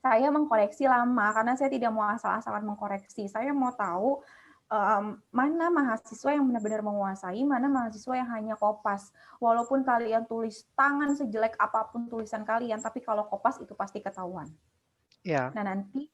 Saya mengkoreksi lama, karena saya tidak mau asal-asalan mengkoreksi. Saya mau tahu mana mahasiswa yang benar-benar menguasai, mana mahasiswa yang hanya kopas. Walaupun kalian tulis tangan sejelek apapun tulisan kalian, tapi kalau kopas itu pasti ketahuan. Ya. Nah, nanti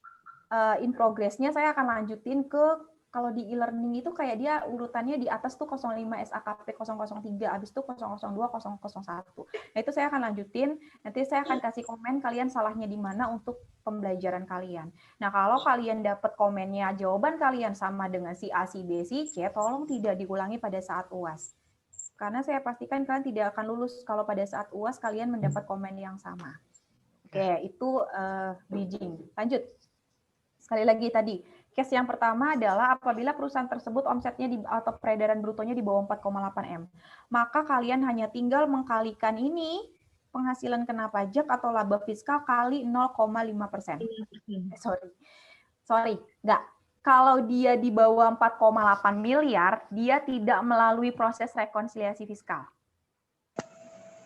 in progress-nya saya akan lanjutin ke, kalau di e-learning itu kayak dia urutannya di atas tuh 05 SAKP 003, habis itu 002, 001. Nah, itu saya akan lanjutin, nanti saya akan kasih komen kalian salahnya di mana untuk pembelajaran kalian. Nah, kalau kalian dapat komennya jawaban kalian sama dengan si A, si B, si C, tolong tidak diulangi pada saat UAS. Karena saya pastikan kalian tidak akan lulus kalau pada saat UAS kalian mendapat komen yang sama. Oke, itu bridging. Lanjut. Sekali lagi tadi, case yang pertama adalah apabila perusahaan tersebut omsetnya atau peredaran brutonya di bawah 4,8 M. Maka kalian hanya tinggal mengkalikan ini, penghasilan kena pajak atau laba fiskal kali 0,5%. Sorry, enggak. Kalau dia di bawah 4,8 miliar, dia tidak melalui proses rekonsiliasi fiskal.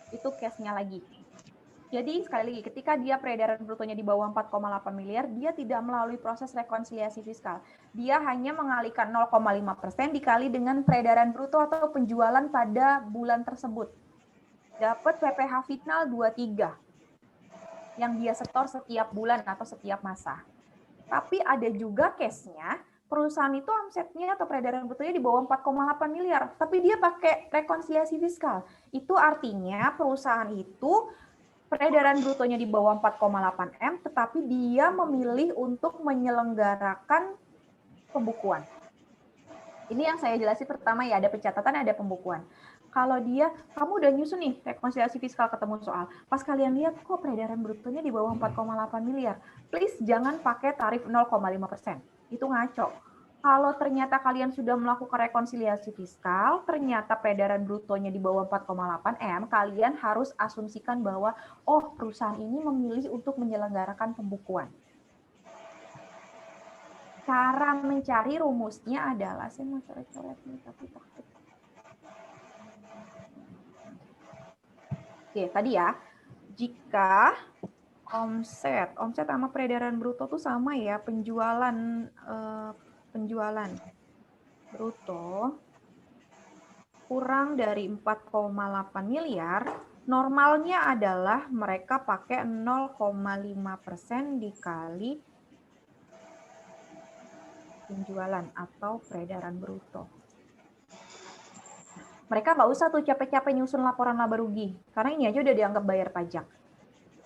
Itu case-nya lagi. Jadi sekali lagi, ketika dia peredaran brutonya di bawah 4,8 miliar, dia tidak melalui proses rekonsiliasi fiskal. Dia hanya mengalihkan 0,5% dikali dengan peredaran bruto atau penjualan pada bulan tersebut. Dapat PPh final 23 yang dia setor setiap bulan atau setiap masa. Tapi ada juga case-nya, perusahaan itu omsetnya atau peredaran brutonya di bawah 4,8 miliar, tapi dia pakai rekonsiliasi fiskal. Itu artinya perusahaan itu peredaran brutonya di bawah 4,8 M, tetapi dia memilih untuk menyelenggarakan pembukuan. Ini yang saya jelasin pertama ya, ada pencatatan, ada pembukuan. Kalau dia, kamu udah nyusun nih rekonsiliasi fiskal ketemu soal, pas kalian lihat kok peredaran brutonya di bawah 4,8 miliar, please jangan pakai tarif 0,5%. Itu ngaco. Kalau ternyata kalian sudah melakukan rekonsiliasi fiskal, ternyata peredaran brutonya di bawah 4,8 M, kalian harus asumsikan bahwa, oh perusahaan ini memilih untuk menyelenggarakan pembukuan. Cara mencari rumusnya adalah, saya mau coret-coret nih, tapi takut. Oke, tadi ya, jika omset sama peredaran bruto tuh sama ya, penjualan bruto kurang dari 4,8 miliar, normalnya adalah mereka pakai 0,5% dikali penjualan atau peredaran bruto. Mereka nggak usah tuh capek-capek nyusun laporan laba rugi, karena ini aja udah dianggap bayar pajak.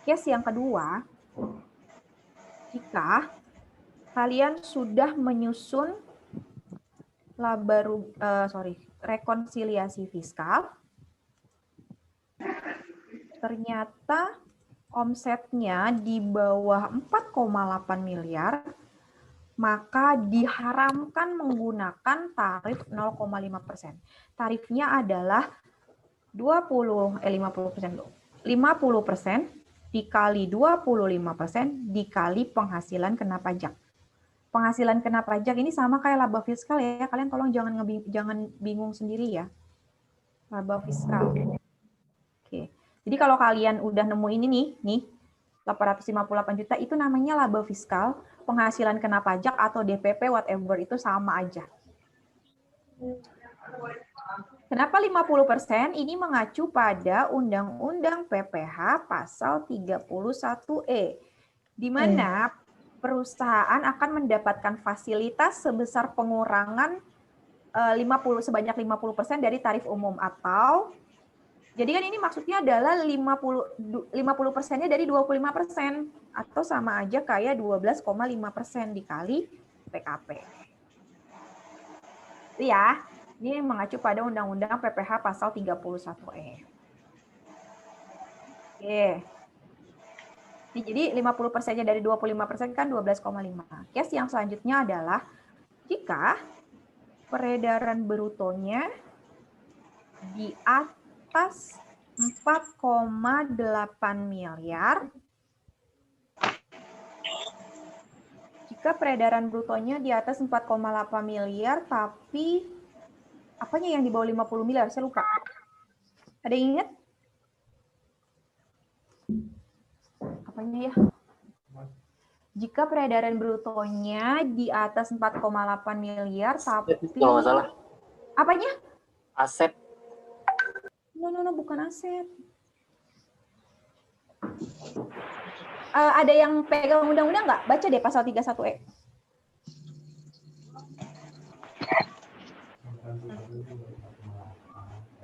Case yang kedua, jika kalian sudah menyusun rekonsiliasi fiskal, ternyata omsetnya di bawah 4,8 miliar, maka diharamkan menggunakan tarif 0,5%. Tarifnya adalah 50% dikali 25% dikali penghasilan kena pajak. Penghasilan kena pajak ini sama kayak laba fiskal ya. Kalian tolong jangan bingung sendiri ya. Laba fiskal. Oke. Jadi kalau kalian udah nemu ini nih 858 juta itu namanya laba fiskal, penghasilan kena pajak atau DPP whatever itu sama aja. Kenapa 50%? Ini mengacu pada Undang-Undang PPh pasal 31E, di mana perusahaan akan mendapatkan fasilitas sebesar pengurangan sebanyak 50% dari tarif umum, atau jadi kan ini maksudnya adalah 50%-nya dari 25%, atau sama aja kayak 12,5% dikali PKP. Itu ya. Ini mengacu pada Undang-Undang PPh pasal 31E. Oke. Jadi 50%-nya dari 25% kan 12,5. Case yang selanjutnya adalah jika peredaran brutonya di atas 4,8 miliar, jika peredaran brutonya di atas 4,8 miliar, tapi apanya yang di bawah 50 miliar? Saya lupa. Ada yang ingat? Apanya ya? Jika peredaran brutonya di atas 4,8 miliar, tapi... Kalau nggak salah. Apanya? Aset. No, bukan aset. Ada yang pegang undang-undang nggak? Baca deh pasal 31E.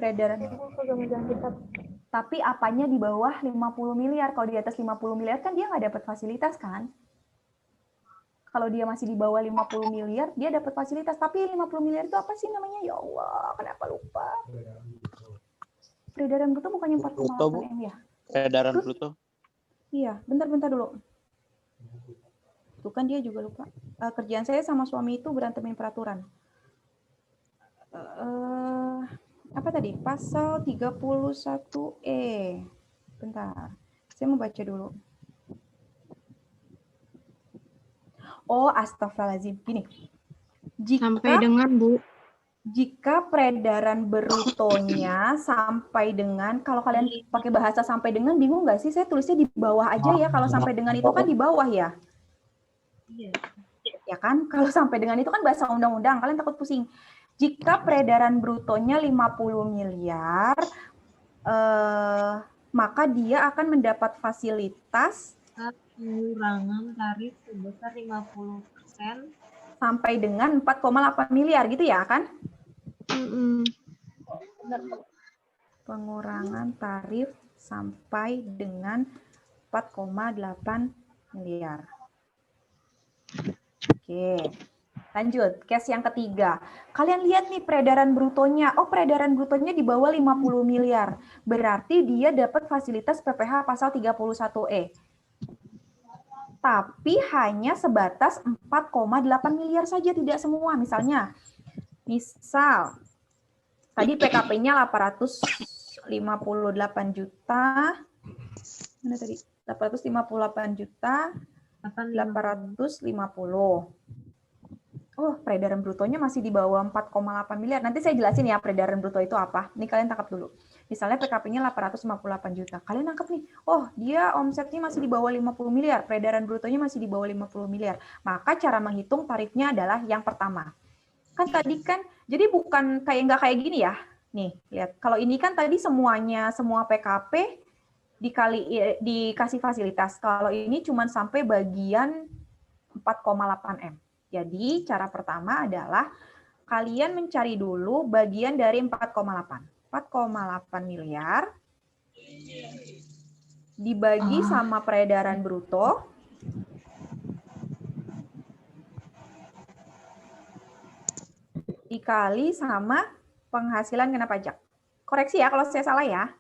Peredaran. Tapi apanya di bawah 50 miliar? Kalau di atas 50 miliar kan dia nggak dapat fasilitas kan? Kalau dia masih di bawah 50 miliar, dia dapat fasilitas. Tapi 50 miliar itu apa sih namanya? Ya Allah, kenapa lupa? Peredaran bruto bukannya 4,8 M ya? Peredaran bruto. Iya, bentar dulu. Tuh kan dia juga lupa. Kerjaan saya sama suami itu berantemin peraturan. Apa tadi? Pasal 31E. Bentar. Saya mau baca dulu. Oh, astagfirullahaladzim. Gini. Sampai dengan, Bu. Jika peredaran brutonya sampai dengan, kalau kalian pakai bahasa sampai dengan, bingung nggak sih? Saya tulisnya di bawah aja ya. Kalau sampai dengan itu kan di bawah ya. Iya. Ya kan? Kalau sampai dengan itu kan bahasa undang-undang. Kalian takut pusing. Jika peredaran brutonya 50 miliar, maka dia akan mendapat fasilitas Pengurangan tarif sebesar 50% sampai dengan 4,8 miliar gitu ya kan? Pengurangan tarif sampai dengan 4,8 miliar. Oke. Lanjut, case yang ketiga. Kalian lihat nih peredaran brutonya. Oh, peredaran brutonya di bawah 50 miliar. Berarti dia dapat fasilitas PPh pasal 31E. Tapi hanya sebatas 4,8 miliar saja, tidak semua. Misal, tadi PKP-nya 858 juta. Mana tadi? 858 juta 850. Oh, peredaran brutonya masih di bawah 4,8 miliar. Nanti saya jelasin ya peredaran bruto itu apa. Ini kalian tangkap dulu. Misalnya PKP-nya 858 juta. Kalian tangkap nih, oh dia omsetnya masih di bawah 50 miliar. Peredaran brutonya masih di bawah 50 miliar. Maka cara menghitung tarifnya adalah yang pertama. Kan tadi kan, jadi bukan nggak kayak gini ya. Nih, lihat. Kalau ini kan tadi semua PKP dikasih fasilitas. Kalau ini cuma sampai bagian 4,8 M. Jadi cara pertama adalah kalian mencari dulu bagian dari 4,8. 4,8 miliar dibagi sama peredaran bruto dikali sama penghasilan kena pajak. Koreksi ya kalau saya salah ya.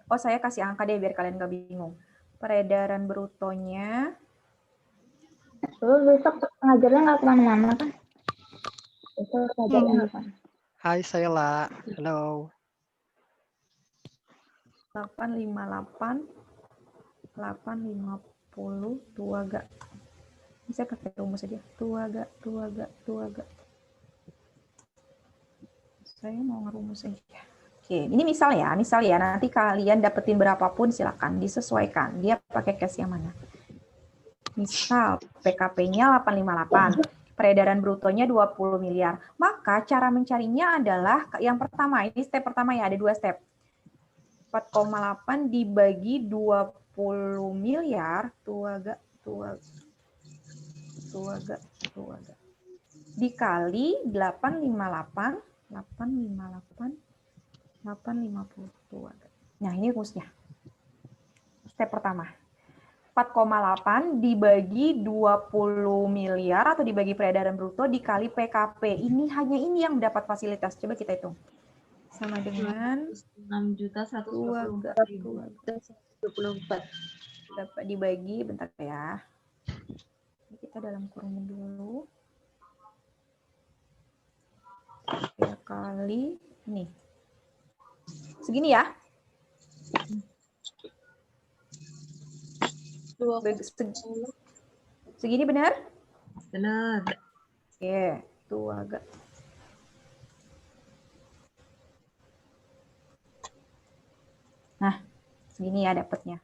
Oh, saya kasih angka deh biar kalian gak bingung. Peredaran brutonya. Besok ngajarnya nggak kemana-mana kan? Besok ngajarnya nggak kemana. Hai Sela, halo. 858, 850, 2 gak. Ini saya pakai rumus aja. 2 gak. Saya mau ngerumus aja. Oke, ini misal ya, nanti kalian dapetin berapapun silakan disesuaikan. Dia pakai case yang mana? Misal PKP-nya 858, peredaran brutonya 20 miliar. Maka cara mencarinya adalah yang pertama, ini step pertama ya, ada 2 step. 4,8 dibagi 20 miliar, 2 gak. Dikali 852. Nah, ini rumusnya. Step pertama. 4,8 dibagi 20 miliar atau dibagi peredaran bruto dikali PKP. Hanya ini yang mendapat fasilitas. Coba kita hitung. Sama dengan 6.124.024. Dapat dibagi, bentar ya. Kita dalam kurungin dulu. Ya kali ini. Segini ya. Segini benar? Benar. Oke, itu agak. Nah, segini ya dapatnya.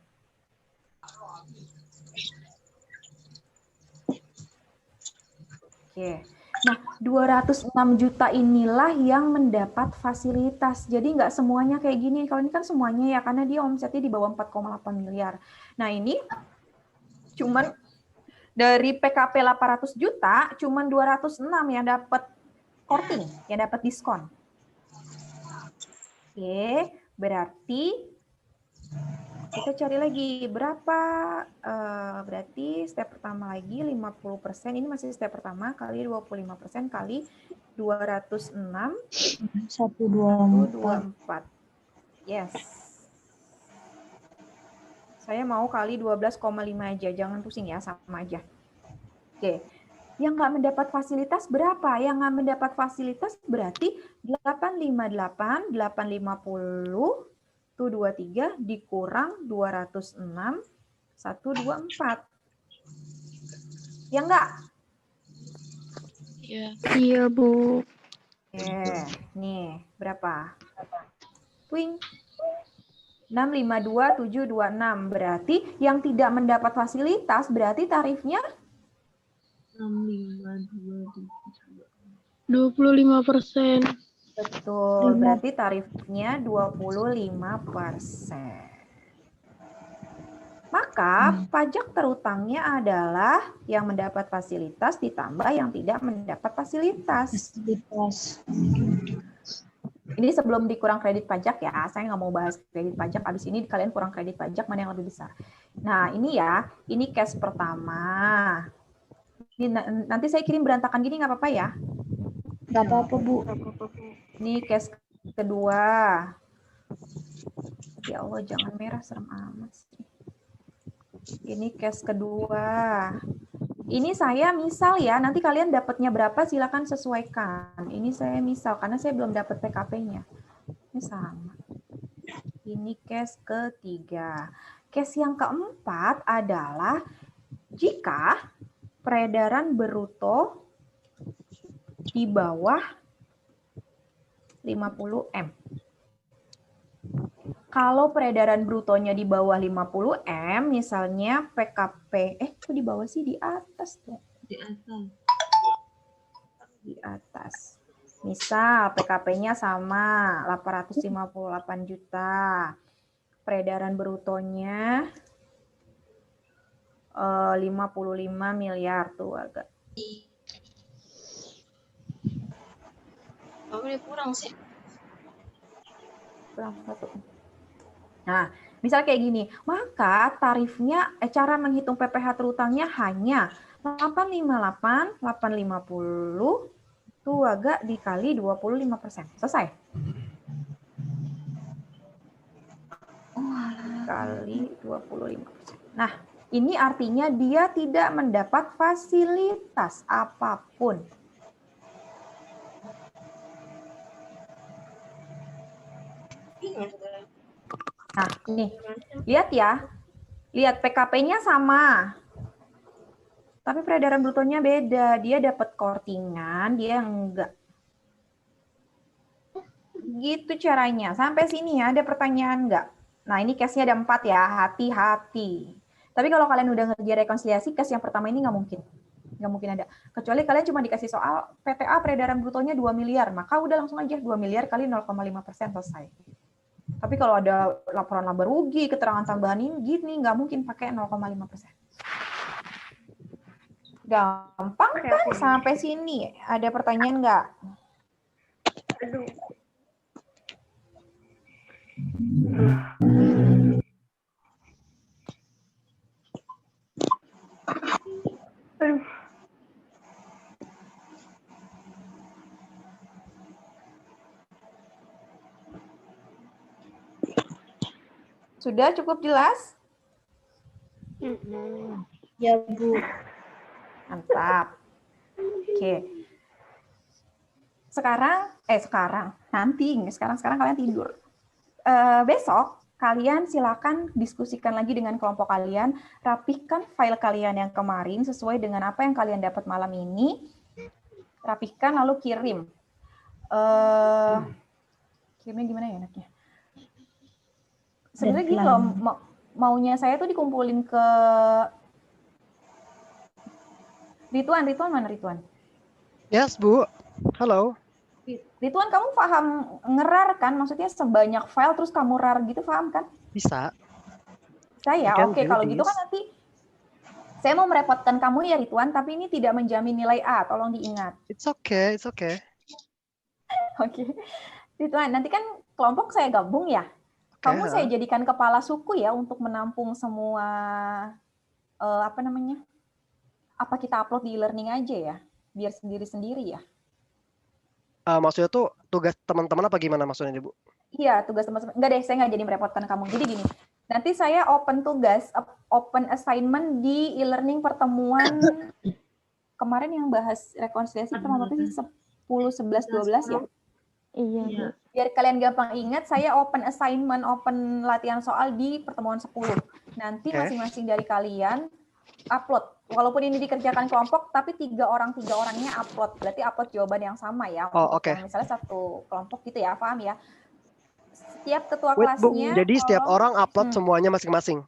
Oke. Nah, 206 juta inilah yang mendapat fasilitas. Jadi nggak semuanya kayak gini. Kalau ini kan semuanya ya, karena dia omsetnya di bawah 4,8 miliar. Nah, ini cuman dari PKP 800 juta, cuman 206 yang dapat korting, yang dapat diskon. Oke, berarti kita cari lagi berapa, berarti step pertama lagi 50%, ini masih step pertama, kali 25% kali 206, 124. Yes. Saya mau kali 12,5 aja, jangan pusing ya, sama aja. Oke, yang nggak mendapat fasilitas berapa? Yang nggak mendapat fasilitas berarti 858, 850, 123 dikurang 206, 124. Ya enggak? Iya. Iya, Bu. Nih, berapa? Wing. 652.726. Berarti yang tidak mendapat fasilitas berarti tarifnya 25%. betul. Berarti tarifnya 25%. Maka pajak terutangnya adalah yang mendapat fasilitas ditambah yang tidak mendapat fasilitas. Ini sebelum dikurang kredit pajak ya, saya nggak mau bahas kredit pajak. Abis ini kalian kurang kredit pajak mana yang lebih besar. Nah ini ya, ini case pertama. Ini nanti saya kirim berantakan gini nggak apa-apa ya? Nggak apa-apa, Bu. Ini case kedua. Ya Allah, jangan merah, serem amat sih. Ini case kedua. Ini saya misal ya, nanti kalian dapatnya berapa silakan sesuaikan. Ini saya misal, karena saya belum dapat PKP-nya. Ini sama. Ini case ketiga. Case yang keempat adalah jika peredaran bruto di bawah 50M. Kalau peredaran brutonya di bawah 50M, misalnya PKP, kok di bawah sih, di atas tuh. Di atas. Di atas. Misal PKP-nya sama 858 juta. Peredaran brutonya 55 miliar tuh agak. Oh, ini kurang sih. Kurang satu. Nah, misal kayak gini, maka tarifnya, cara menghitung PPh terutangnya hanya 858, 850, tuh agak dikali 25%. Selesai. Kali 25%. Nah, ini artinya dia tidak mendapat fasilitas apapun. Nah, ini. Lihat ya. Lihat PKP-nya sama. Tapi peredaran brutonya beda. Dia dapat kortingan, dia enggak. Gitu caranya. Sampai sini ya, ada pertanyaan enggak? Nah, ini case-nya ada 4 ya. Hati-hati. Tapi kalau kalian udah ngerjain rekonsiliasi, case yang pertama ini nggak mungkin. Nggak mungkin ada. Kecuali kalian cuma dikasih soal PTA peredaran brutonya 2 miliar. Maka udah langsung aja 2 miliar kali 0,5% selesai. Tapi kalau ada laporan laba rugi, keterangan tambahan ini gini, nggak mungkin pakai 0,5%. Gampang kan sampai sini? Ada pertanyaan nggak? Aduh. Sudah cukup jelas? Ya, Bu. Mantap. Oke. Sekarang kalian tidur. Besok kalian silakan diskusikan lagi dengan kelompok kalian, rapihkan file kalian yang kemarin sesuai dengan apa yang kalian dapat malam ini, rapihkan lalu kirim. Kirimnya gimana ya enaknya? Sebenarnya gini loh, maunya saya tuh dikumpulin ke Ridwan mana Ridwan? Yes, Bu. Halo. Ridwan, kamu paham ngerar kan? Maksudnya sebanyak file terus kamu rar gitu, paham kan? Bisa. Saya, oke. Kalau gitu kan nanti saya mau merepotkan kamu ya Ridwan, tapi ini tidak menjamin nilai A, tolong diingat. It's okay, it's okay. Oke. Ridwan, nanti kan kelompok saya gabung ya. Kamu saya jadikan kepala suku ya untuk menampung semua apa kita upload di e-learning aja ya, biar sendiri-sendiri ya. Maksudnya tuh tugas teman-teman apa gimana maksudnya, Bu? Iya, tugas teman-teman. Enggak deh, saya nggak jadi merepotkan kamu. Jadi gini, nanti saya open tugas, open assignment di e-learning pertemuan kemarin yang bahas rekonsiliasi pertemuan berapa sih? 10, 11, 12 ya? Iya. Biar kalian gampang ingat, saya open assignment, open latihan soal di pertemuan 10. Nanti masing-masing dari kalian upload walaupun ini dikerjakan kelompok, tapi tiga orangnya upload. Berarti upload jawaban yang sama ya. Oh, oke. Misalnya satu kelompok gitu ya, paham ya? Setiap ketua Bu, kelasnya. jadi setiap orang upload semuanya masing-masing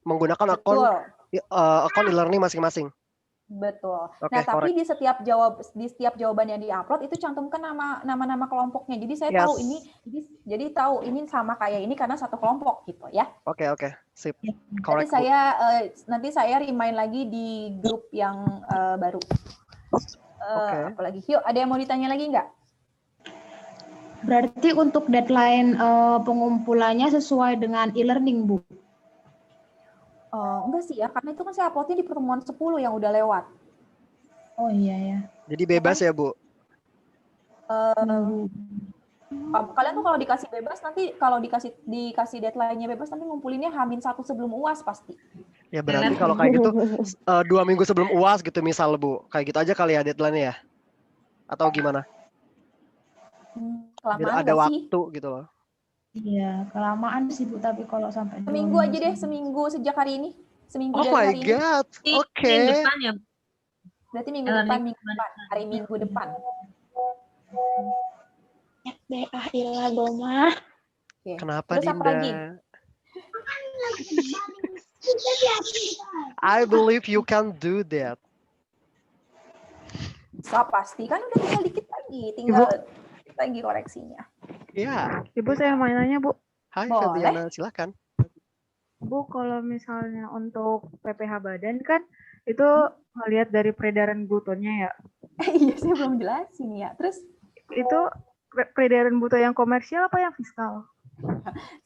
menggunakan akun e-learning masing-masing. Betul. Oke, Nah, tapi correct. di setiap jawaban yang diupload itu cantumkan nama-nama kelompoknya. Jadi saya tahu ini, jadi tahu ini sama kayak ini karena satu kelompok gitu ya. Oke, sip. Correct. Nanti saya remind lagi di grup yang baru. Apalagi, yuk ada yang mau ditanya lagi nggak? Berarti untuk deadline pengumpulannya sesuai dengan e-learning, Bu? Enggak sih ya, karena itu kan saya uploadnya di pertemuan 10 yang udah lewat. Oh iya ya. Jadi bebas ya, Bu? Kalian tuh kalau dikasih bebas, nanti kalau dikasih deadline-nya bebas, nanti ngumpulinnya H-1 sebelum UAS pasti. Ya berarti kalau kayak gitu 2 minggu sebelum UAS gitu misal, Bu. Kayak gitu aja kali ya deadline-nya ya? Atau gimana? Biar ada waktu gitu loh. Iya, kelamaan sih Bu, tapi kalau sampai seminggu aja deh, seminggu sejak hari ini. Seminggu dari hari ini. Oh my God, oke. Minggu depan ya? Berarti minggu depan, hari Minggu depan. Kenapa terus Dinda? Apa lagi? I believe you can do that. So, pasti kan udah tinggal dikit lagi, tinggal lagi koreksinya. Iya. Ibu saya mau nanya, Bu. Hai, Febriana, silakan. Bu, kalau misalnya untuk PPH badan kan itu ngelihat dari peredaran brutonya ya. Iya, saya belum jelasin ya. Terus itu peredaran bruto yang komersial apa yang fiskal?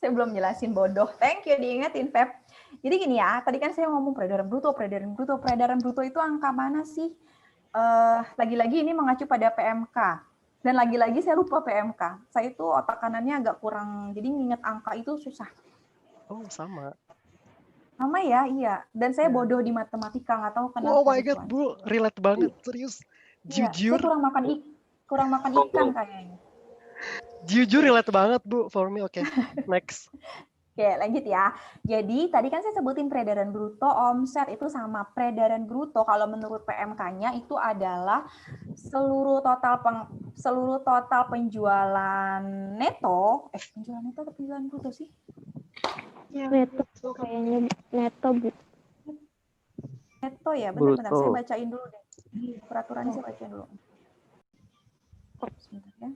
Saya belum jelasin, bodoh. Thank you diingetin, Pep. Jadi gini ya, tadi kan saya ngomong peredaran bruto. Peredaran bruto itu angka mana sih? Lagi-lagi ini mengacu pada PMK. Dan lagi-lagi saya lupa PMK. Saya itu otak kanannya agak kurang, jadi nginget angka itu susah. Oh, sama. Sama ya, iya. Dan saya bodoh di matematika, nggak tahu kenapa. Oh my God, Bu. Relate banget, serius. Jujur. Saya kurang makan ikan kayaknya. Jujur relate banget, Bu. For me, oke. Next. Oke, lanjut ya. Jadi tadi kan saya sebutin peredaran bruto, omset itu sama. Peredaran bruto kalau menurut PMK-nya itu adalah seluruh total penjualan neto. Penjualan neto atau penjualan bruto sih? Ya, neto kayaknya neto, Bu. Neto ya, benar-benar. Saya bacain dulu deh. Peraturannya saya bacain dulu. Sebentar ya.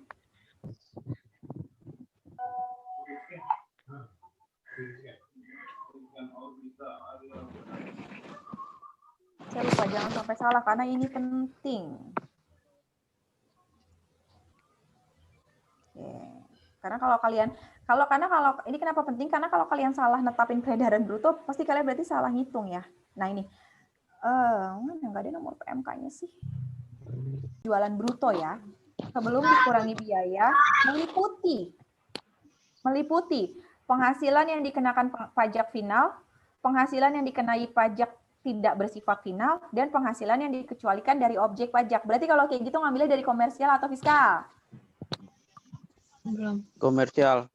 Saya lupa, jangan sampai salah karena ini penting. Oke. Karena kalau ini kenapa penting? Karena kalau kalian salah netapin peredaran bruto, pasti kalian berarti salah ngitung ya. Nah ini, mana nggak ada nomor PMK-nya sih? Jualan bruto ya. Sebelum dikurangi biaya, meliputi penghasilan yang dikenakan pajak final, penghasilan yang dikenai pajak tidak bersifat final, dan penghasilan yang dikecualikan dari objek pajak. Berarti kalau kayak gitu ngambilnya dari komersial atau fiskal? Komersial.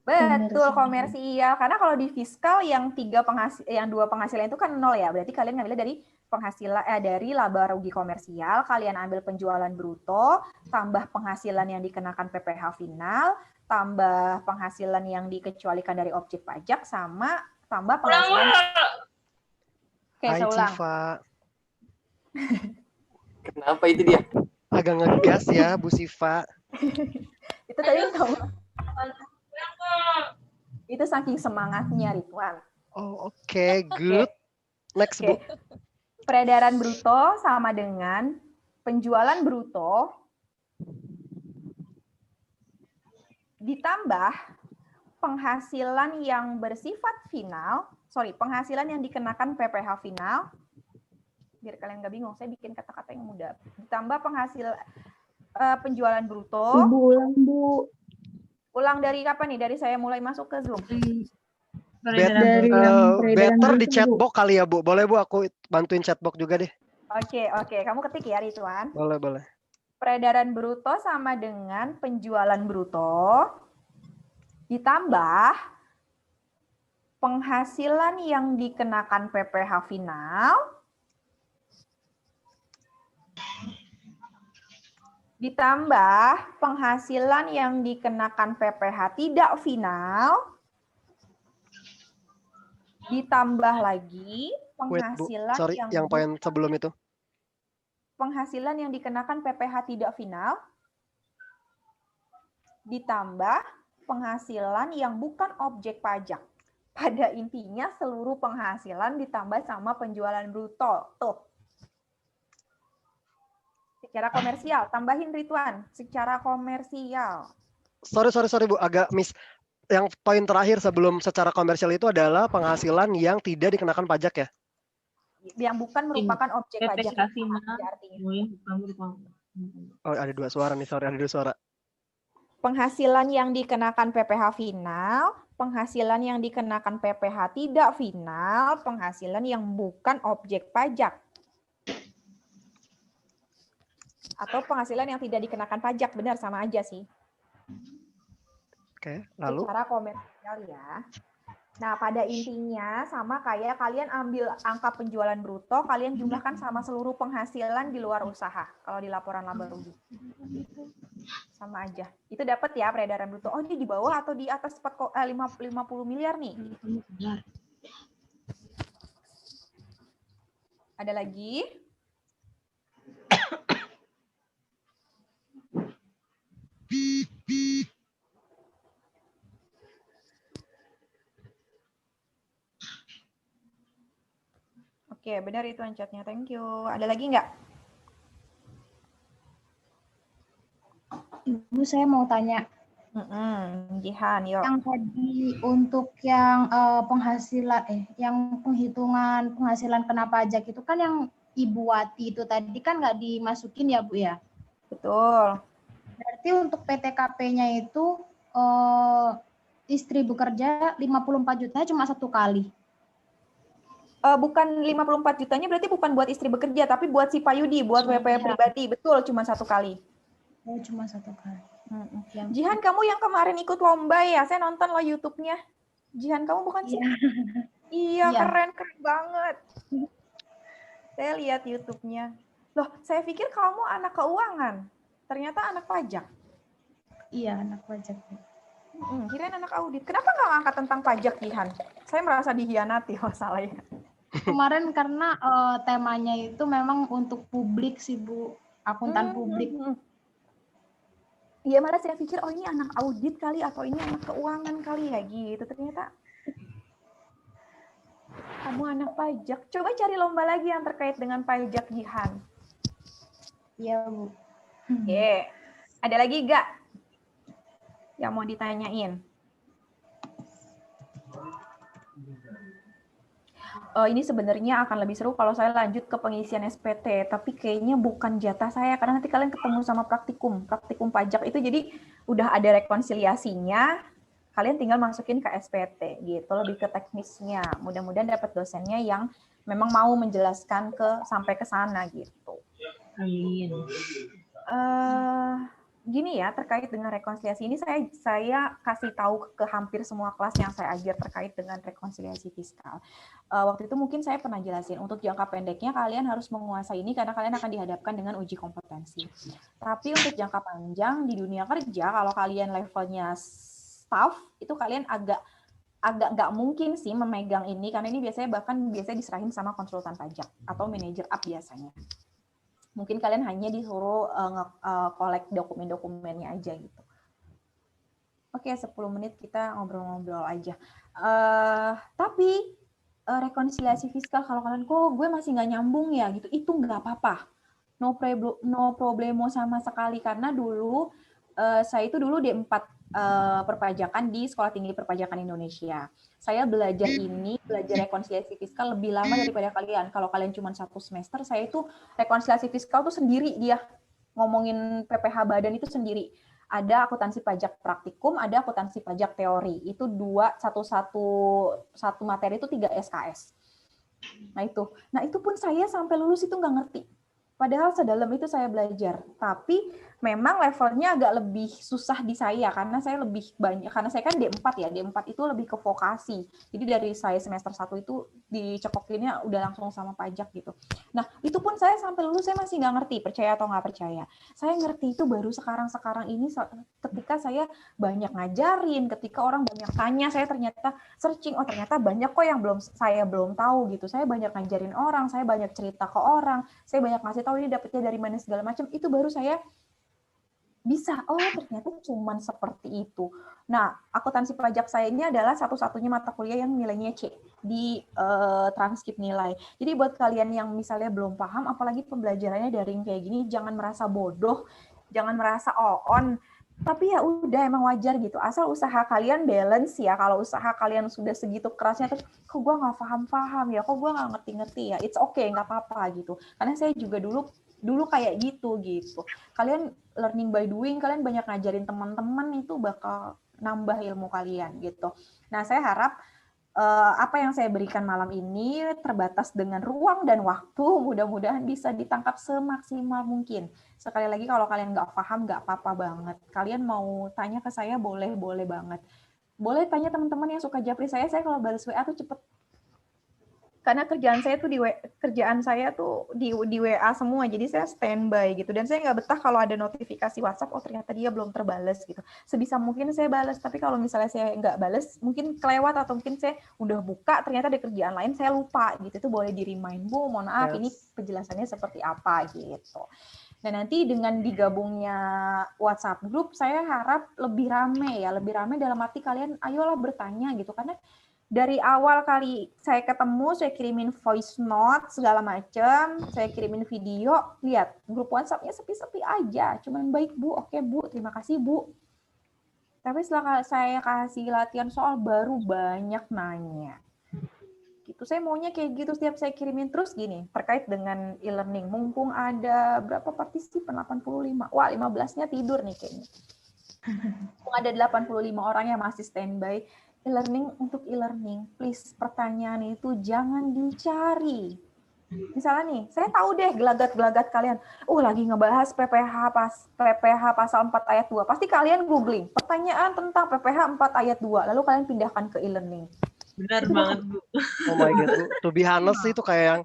Betul, komersial. Karena kalau di fiskal yang dua penghasilan itu kan 0 ya. Berarti kalian ngambilnya dari penghasilan dari laba rugi komersial, kalian ambil penjualan bruto, tambah penghasilan yang dikenakan PPh final, tambah penghasilan yang dikecualikan dari objek pajak, sama tambah penghasilan. Oke, saya ulang. Kenapa itu dia? Agak ngegas ya, Bu Siva. Itu tadi kamu. Itu saking semangatnya, Ridwan. Oh, oke, good. Next, Bu. Peredaran bruto sama dengan penjualan bruto ditambah penghasilan yang bersifat final, penghasilan yang dikenakan PPh final, biar kalian nggak bingung, saya bikin kata-kata yang mudah. Ditambah penjualan bruto. Ibu ulang, Bu. Ulang dari kapan nih? Dari saya mulai masuk ke Zoom. Better di chatbox kali ya, Bu. Boleh, Bu, aku bantuin chatbox juga deh. Oke. Kamu ketik ya, Ridwan. Boleh. Peredaran bruto sama dengan penjualan bruto ditambah penghasilan yang dikenakan PPh final ditambah penghasilan yang dikenakan PPh tidak final ditambah lagi penghasilan sorry, yang poin sebelum itu. Penghasilan yang dikenakan PPh tidak final ditambah penghasilan yang bukan objek pajak. Pada intinya seluruh penghasilan ditambah sama penjualan bruto. Tuh. Secara komersial, tambahin Ridwan. Secara komersial. Sorry Bu, agak miss. Yang poin terakhir sebelum secara komersial itu adalah penghasilan yang tidak dikenakan pajak ya? Yang bukan merupakan objek pajak. Oh, ada dua suara nih, sorry, ada dua suara. Penghasilan yang dikenakan PPh final, penghasilan yang dikenakan PPh tidak final, penghasilan yang bukan objek pajak. Atau penghasilan yang tidak dikenakan pajak, benar sama aja sih. Oke, lalu? Secara komersial ya. Nah, pada intinya sama kayak kalian ambil angka penjualan bruto, kalian jumlahkan sama seluruh penghasilan di luar usaha kalau di laporan laba rugi. Sama aja. Itu dapat ya peredaran bruto. Oh, ini di bawah atau di atas 50 miliar nih? Ada lagi? Oke, benar itu ancatnya. Thank you. Ada lagi nggak? Ibu, saya mau tanya. Jihan, yuk. Yang tadi untuk yang penghasilan, yang penghitungan penghasilan kena pajak itu kan yang Ibu Wati itu tadi kan nggak dimasukin ya Bu ya? Betul. Berarti untuk PTKP-nya itu istri bekerja 54 juta cuma satu kali. Bukan 54 jutanya berarti bukan buat istri bekerja, tapi buat si Payudi, buat WP pribadi. Betul, cuma satu kali. Oh, cuma satu kali. Jihan, kamu yang kemarin ikut lomba ya? Saya nonton lo YouTube-nya. Jihan, kamu bukan sih? Iya, keren banget. Saya lihat YouTube-nya. Loh, saya pikir kamu anak keuangan. Ternyata anak pajak. Iya, anak pajak. Kirain anak audit. Kenapa nggak ngangkat tentang pajak, Jihan? Saya merasa dihianati, masalahnya. Kemarin karena temanya itu memang untuk publik sih Bu, akuntan publik. Iya, malah saya pikir, oh ini anak audit kali, atau ini anak keuangan kali ya, gitu. Ternyata kamu anak pajak. Coba cari lomba lagi yang terkait dengan pajak, Jihan. Iya, Bu. Oke. Ada lagi nggak yang mau ditanyain? Ini sebenarnya akan lebih seru kalau saya lanjut ke pengisian SPT, tapi kayaknya bukan jatah saya, karena nanti kalian ketemu sama praktikum pajak itu, jadi udah ada rekonsiliasinya, kalian tinggal masukin ke SPT, gitu, lebih ke teknisnya. Mudah-mudahan dapat dosennya yang memang mau menjelaskan sampai ke sana, gitu. Amin. Gini ya, terkait dengan rekonsiliasi ini saya kasih tahu ke hampir semua kelas yang saya ajar terkait dengan rekonsiliasi fiskal. Waktu itu mungkin saya pernah jelasin, untuk jangka pendeknya kalian harus menguasai ini karena kalian akan dihadapkan dengan uji kompetensi. Tapi untuk jangka panjang di dunia kerja, kalau kalian levelnya staff, itu kalian agak nggak mungkin sih memegang ini, karena ini biasanya diserahin sama konsultan pajak atau manajer up biasanya. Mungkin kalian hanya disuruh collect dokumen-dokumennya aja gitu. Oke, 10 menit kita ngobrol-ngobrol aja. Tapi rekonsiliasi fiskal, kalau kalian kok gue masih nggak nyambung ya gitu, itu nggak apa-apa. No problemo sama sekali, karena dulu saya itu dulu D4 perpajakan di Sekolah Tinggi Perpajakan Indonesia. Saya belajar rekonsiliasi fiskal lebih lama daripada kalian. Kalau kalian cuma 1 semester, saya itu rekonsiliasi fiskal tuh sendiri dia. Ngomongin PPh badan itu sendiri. Ada akuntansi pajak praktikum, ada akuntansi pajak teori. Itu satu materi itu 3 SKS. Nah itu pun saya sampai lulus itu nggak ngerti. Padahal sedalam itu saya belajar. Tapi memang levelnya agak lebih susah di saya karena saya lebih banyak, karena saya kan D4 ya, D4 itu lebih ke vokasi. Jadi dari saya semester 1 itu dicekokinnya udah langsung sama pajak gitu. Nah, itu pun saya sampai lulus saya masih nggak ngerti, percaya atau nggak percaya. Saya ngerti itu baru sekarang ini ketika saya banyak ngajarin, ketika orang banyak tanya, saya ternyata searching, oh ternyata banyak kok yang saya belum tahu gitu. Saya banyak ngajarin orang, saya banyak cerita ke orang, saya banyak ngasih tahu ini dapetnya dari mana segala macam. Itu baru saya bisa, oh ternyata cuman seperti itu. Nah, akuntansi pajak saya ini adalah satu-satunya mata kuliah yang nilainya C di transkrip nilai. Jadi buat kalian yang misalnya belum paham, apalagi pembelajarannya daring kayak gini, jangan merasa bodoh, jangan merasa on. Tapi ya udah, emang wajar gitu. Asal usaha kalian balance ya. Kalau usaha kalian sudah segitu kerasnya, terus kok gue nggak paham ya, kok gue nggak ngerti ya, it's okay, nggak apa-apa gitu. Karena saya juga dulu kayak gitu. Kalian learning by doing, kalian banyak ngajarin teman-teman, itu bakal nambah ilmu kalian gitu. Nah, saya harap apa yang saya berikan malam ini terbatas dengan ruang dan waktu, mudah-mudahan bisa ditangkap semaksimal mungkin. Sekali lagi, kalau kalian nggak paham, nggak apa-apa banget. Kalian mau tanya ke saya, boleh banget. Boleh tanya teman-teman yang suka japri saya kalau balas WA tuh cepet. Karena kerjaan saya tuh di WA semua, jadi saya standby gitu. Dan saya nggak betah kalau ada notifikasi WhatsApp, oh ternyata dia belum terbalas gitu. Sebisa mungkin saya balas, tapi kalau misalnya saya nggak balas, mungkin kelewat atau mungkin saya udah buka, ternyata ada kerjaan lain, saya lupa gitu. Itu boleh di-remind, Bu, mohon maaf, ini penjelasannya seperti apa gitu. Dan nanti dengan digabungnya WhatsApp group, saya harap lebih rame dalam arti kalian ayolah bertanya gitu, karena dari awal kali saya ketemu, saya kirimin voice note segala macam, saya kirimin video, lihat grup WhatsApp-nya sepi-sepi aja, cuman baik Bu, oke Bu, terima kasih Bu. Tapi setelah saya kasih latihan soal baru banyak nanya. Gitu, saya maunya kayak gitu setiap saya kirimin. Terus gini, terkait dengan e-learning, mumpung ada berapa partisipan? 85. Wah, 15-nya tidur nih kayaknya. Mumpung ada 85 orang yang masih standby. Untuk e-learning, please pertanyaan itu jangan dicari. Misalnya nih, saya tahu deh gelagat-gelagat kalian. Lagi ngebahas PPH pasal 4 ayat 2. Pasti kalian googling pertanyaan tentang PPH 4 ayat 2. Lalu kalian pindahkan ke e-learning. Benar banget, Bu. Oh my God, Bu. To be honest itu kayak yang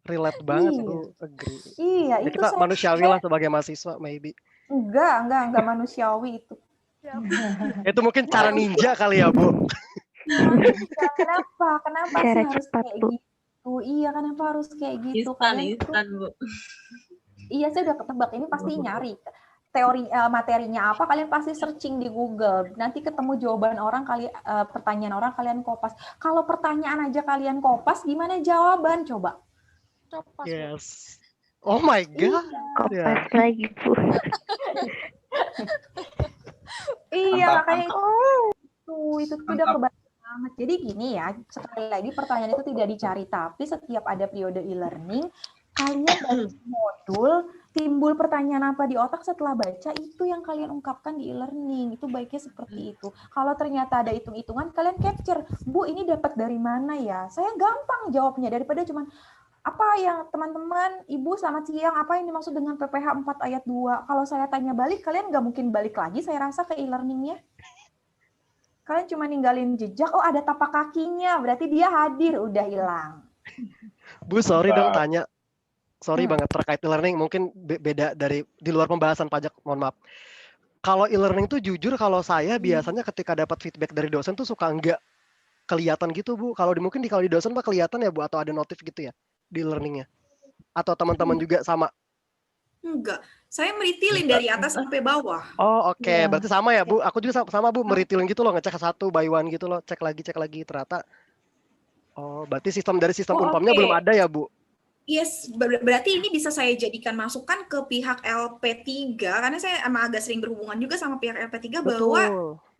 relate banget, Bu. Agree. Iya, ya, itu kita manusiawi lah sebagai mahasiswa, maybe. Enggak manusiawi itu. Itu mungkin cara ninja kali ya, Bu. Kenapa sih harus kayak gitu? Iya, kenapa harus kayak gitu? Instan, Bu. Iya, saya udah ketebak ini pasti nyari materinya apa, kalian pasti searching di Google. Nanti ketemu jawaban orang, pertanyaan orang, kalian kopas. Kalau pertanyaan aja kalian kopas, gimana jawaban? Coba. Yes. Oh my God. Kopas lagi, Bu. Iya, makanya itu udah kebanyakan banget. Jadi gini ya, sekali lagi pertanyaan itu tidak dicari, tapi setiap ada periode e-learning, kalian dari modul timbul pertanyaan apa di otak setelah baca, itu yang kalian ungkapkan di e-learning. Itu baiknya seperti itu. Kalau ternyata ada hitung-hitungan, kalian capture. Bu, ini dapat dari mana ya? Saya gampang jawabnya daripada cuman apa yang teman-teman, Ibu selamat siang, apa yang dimaksud dengan PPH 4 ayat 2? Kalau saya tanya balik, kalian nggak mungkin balik lagi, saya rasa ke e-learningnya. Kalian cuma ninggalin jejak, oh ada tapak kakinya, berarti dia hadir, udah hilang. Bu, sorry dong tanya. Sorry banget terkait e-learning, mungkin beda dari di luar pembahasan pajak, mohon maaf. Kalau e-learning tuh jujur kalau saya biasanya ketika dapat feedback dari dosen tuh suka enggak kelihatan gitu, Bu. Kalau mungkin kalau di dosen mah kelihatan ya, Bu, atau ada notif gitu ya di learningnya. Atau teman-teman juga sama? Enggak, saya meritilin dari atas sampai bawah. Oh oke. Berarti sama ya, Bu. Aku juga sama, Bu, meritilin gitu loh, ngecek satu by one gitu loh, cek lagi ternyata. Oh, berarti sistem Unpamnya belum ada ya, Bu? Yes, berarti ini bisa saya jadikan masukan ke pihak LP3, karena saya emang agak sering berhubungan juga sama pihak LP3 bahwa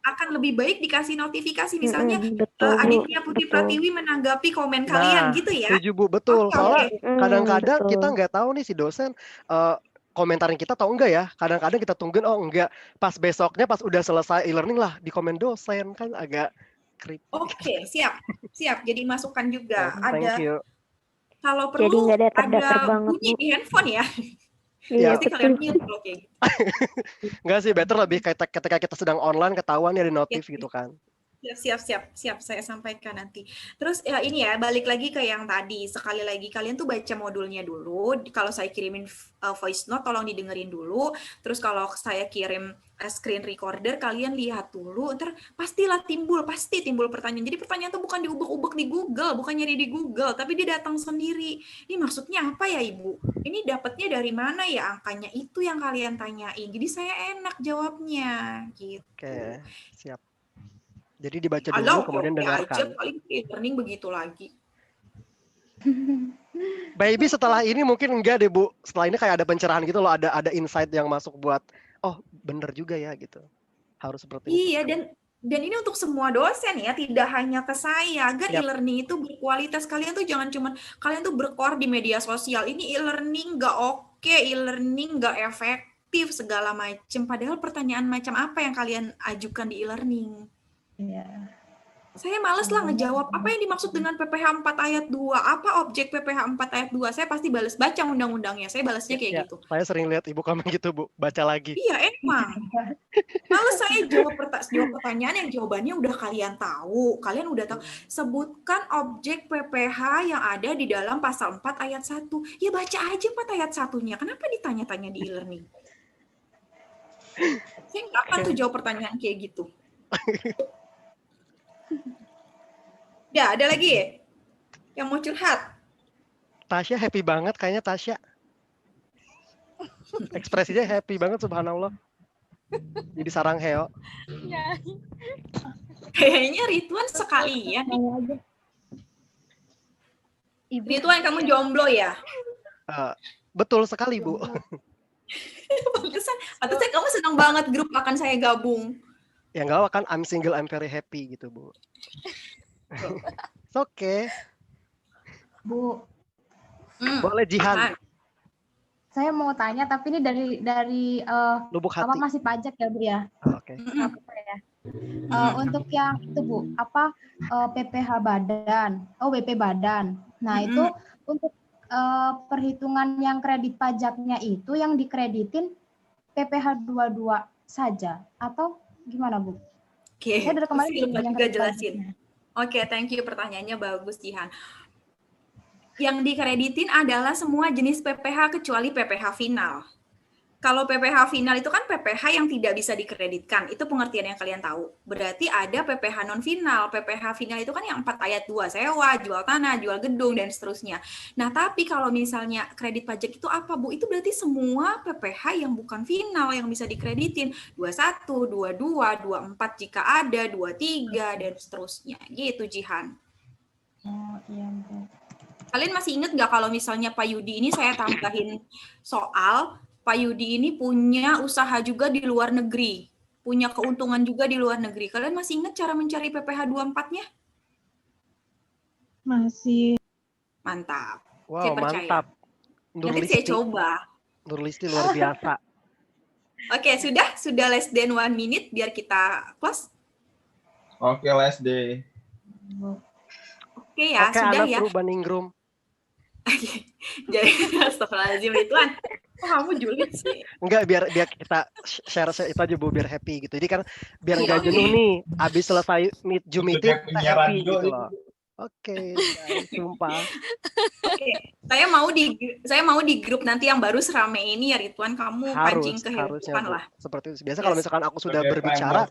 akan lebih baik dikasih notifikasi, misalnya Aditya Putri Pratiwi menanggapi komen kalian gitu ya. Setuju, Bu, betul. Soalnya kadang-kadang kita nggak tahu nih si dosen komentarin kita atau enggak ya. Kadang-kadang kita tungguin, oh enggak. Pas besoknya, pas udah selesai e-learning lah, di komen dosen kan agak creepy. Oke, siap. Jadi masukan juga. Thank you. Kalau perlu ada bunyi di handphone ya. Iya, Pasti kalian mute kalau kayak gitu. Enggak sih, better lebih kayak ketika kita sedang online ketahuan ya di notif gitu kan. Siap, saya sampaikan nanti. Terus ya ini ya, balik lagi ke yang tadi. Sekali lagi kalian tuh baca modulnya dulu. Kalau saya kirimin voice note tolong didengerin dulu. Terus kalau saya kirim screen recorder kalian lihat dulu. Ntar pasti timbul pertanyaan. Jadi pertanyaan tuh bukan diubek-ubek di Google, bukan nyari di Google, tapi dia datang sendiri. Ini maksudnya apa ya Ibu? Ini dapatnya dari mana ya angkanya? Itu yang kalian tanyain. Jadi saya enak jawabnya gitu. Oke, siap. Jadi dibaca dulu, kemudian dengarkan. Aja, paling learning begitu lagi. Baby setelah ini mungkin enggak deh Bu. Setelah ini kayak ada pencerahan gitu loh, ada insight yang masuk buat, oh bener juga ya gitu. Harus seperti itu. Iya, dan ini untuk semua dosen ya, tidak hanya ke saya. Agar e-learning itu berkualitas. Kalian tuh jangan cuman, kalian tuh berkoar di media sosial. Ini e-learning nggak oke, e-learning nggak efektif, segala macam. Padahal pertanyaan macam apa yang kalian ajukan di e-learning? Iya. Saya males lah ngejawab apa yang dimaksud dengan PPH 4 ayat 2, apa objek PPH 4 ayat 2, saya pasti balas baca undang-undangnya, saya balasnya kayak gitu. Saya sering lihat Ibu komen gitu Bu, baca lagi. Iya emang, males saya jawab pertanyaan yang jawabannya udah kalian tahu, sebutkan objek PPH yang ada di dalam pasal 4 ayat 1, ya baca aja 4 ayat 1-nya, kenapa ditanya-tanya di e-learning? Saya nggak akan tuh jawab pertanyaan kayak gitu. Ya, ada lagi ya? Yang mau curhat? Tasya happy banget kayaknya Tasya. Ekspresinya happy banget subhanallah. Jadi sarang heo. Kayaknya Ridwan sekalian. Ridwan kamu jomblo ya? Betul sekali Bu. Pantesan kamu senang banget grup akan saya gabung. Ya enggak kan, I'm single, I'm very happy gitu Bu. Oke. Bu. Boleh Jihan. Saya mau tanya tapi ini dari Lubuk hati. apa masih pajak ya Bu ya? Oke. Untuk yang itu Bu, apa PPH badan, WP badan. Nah itu untuk perhitungan yang kredit pajaknya itu yang dikreditin PPH 22 saja atau gimana Bu? Oke, saya dari kemarin juga jelasin. Oke, thank you, pertanyaannya bagus Jihan. Yang dikreditin adalah semua jenis PPH kecuali PPH final. Kalau PPH final itu kan PPH yang tidak bisa dikreditkan. Itu pengertian yang kalian tahu. Berarti ada PPH non final. PPH final itu kan yang 4 ayat 2, sewa, jual tanah, jual gedung, dan seterusnya. Nah, tapi kalau misalnya kredit pajak itu apa, Bu? Itu berarti semua PPH yang bukan final yang bisa dikreditin. 21, 22, 24 jika ada, 23, dan seterusnya. Gitu, Jihan. Oh, iya, Bu. Kalian masih ingat nggak kalau misalnya Pak Yudi ini saya tambahin soal, Pak Yudi ini punya usaha juga di luar negeri, punya keuntungan juga di luar negeri. Kalian masih ingat cara mencari PPH 24-nya? Masih. Mantap. Wow, saya percaya. Mantap. Nanti saya coba. Nurlisti luar biasa. Oke, sudah less than 1 minute, biar kita close. Oke, less day. Oke ya, sudah ya. Oke, Baningrum. Jadi, astagfirullahaladzim, Ridwan. Kamu julid sih. Enggak, biar kita share itu aja Bu, biar happy gitu. Jadi kan biar nggak jenuh nih, abis selesai Zoom meeting kita happy gitu loh. Oke, sumpah. Oke, saya mau di grup nanti yang baru serame ini ya Ridwan, kamu pancing kehidupan lah. Seperti itu. Biasa kalau misalkan aku sudah berbicara,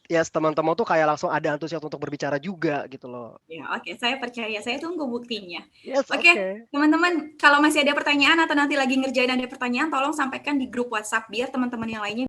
ya teman-teman tuh kayak langsung ada antusias untuk berbicara juga gitu loh. Ya, oke, saya percaya. Saya tunggu buktinya. Yes, oke, teman-teman, kalau masih ada pertanyaan atau nanti lagi ngerjain ada pertanyaan, tolong sampaikan di grup WhatsApp biar teman-teman yang lainnya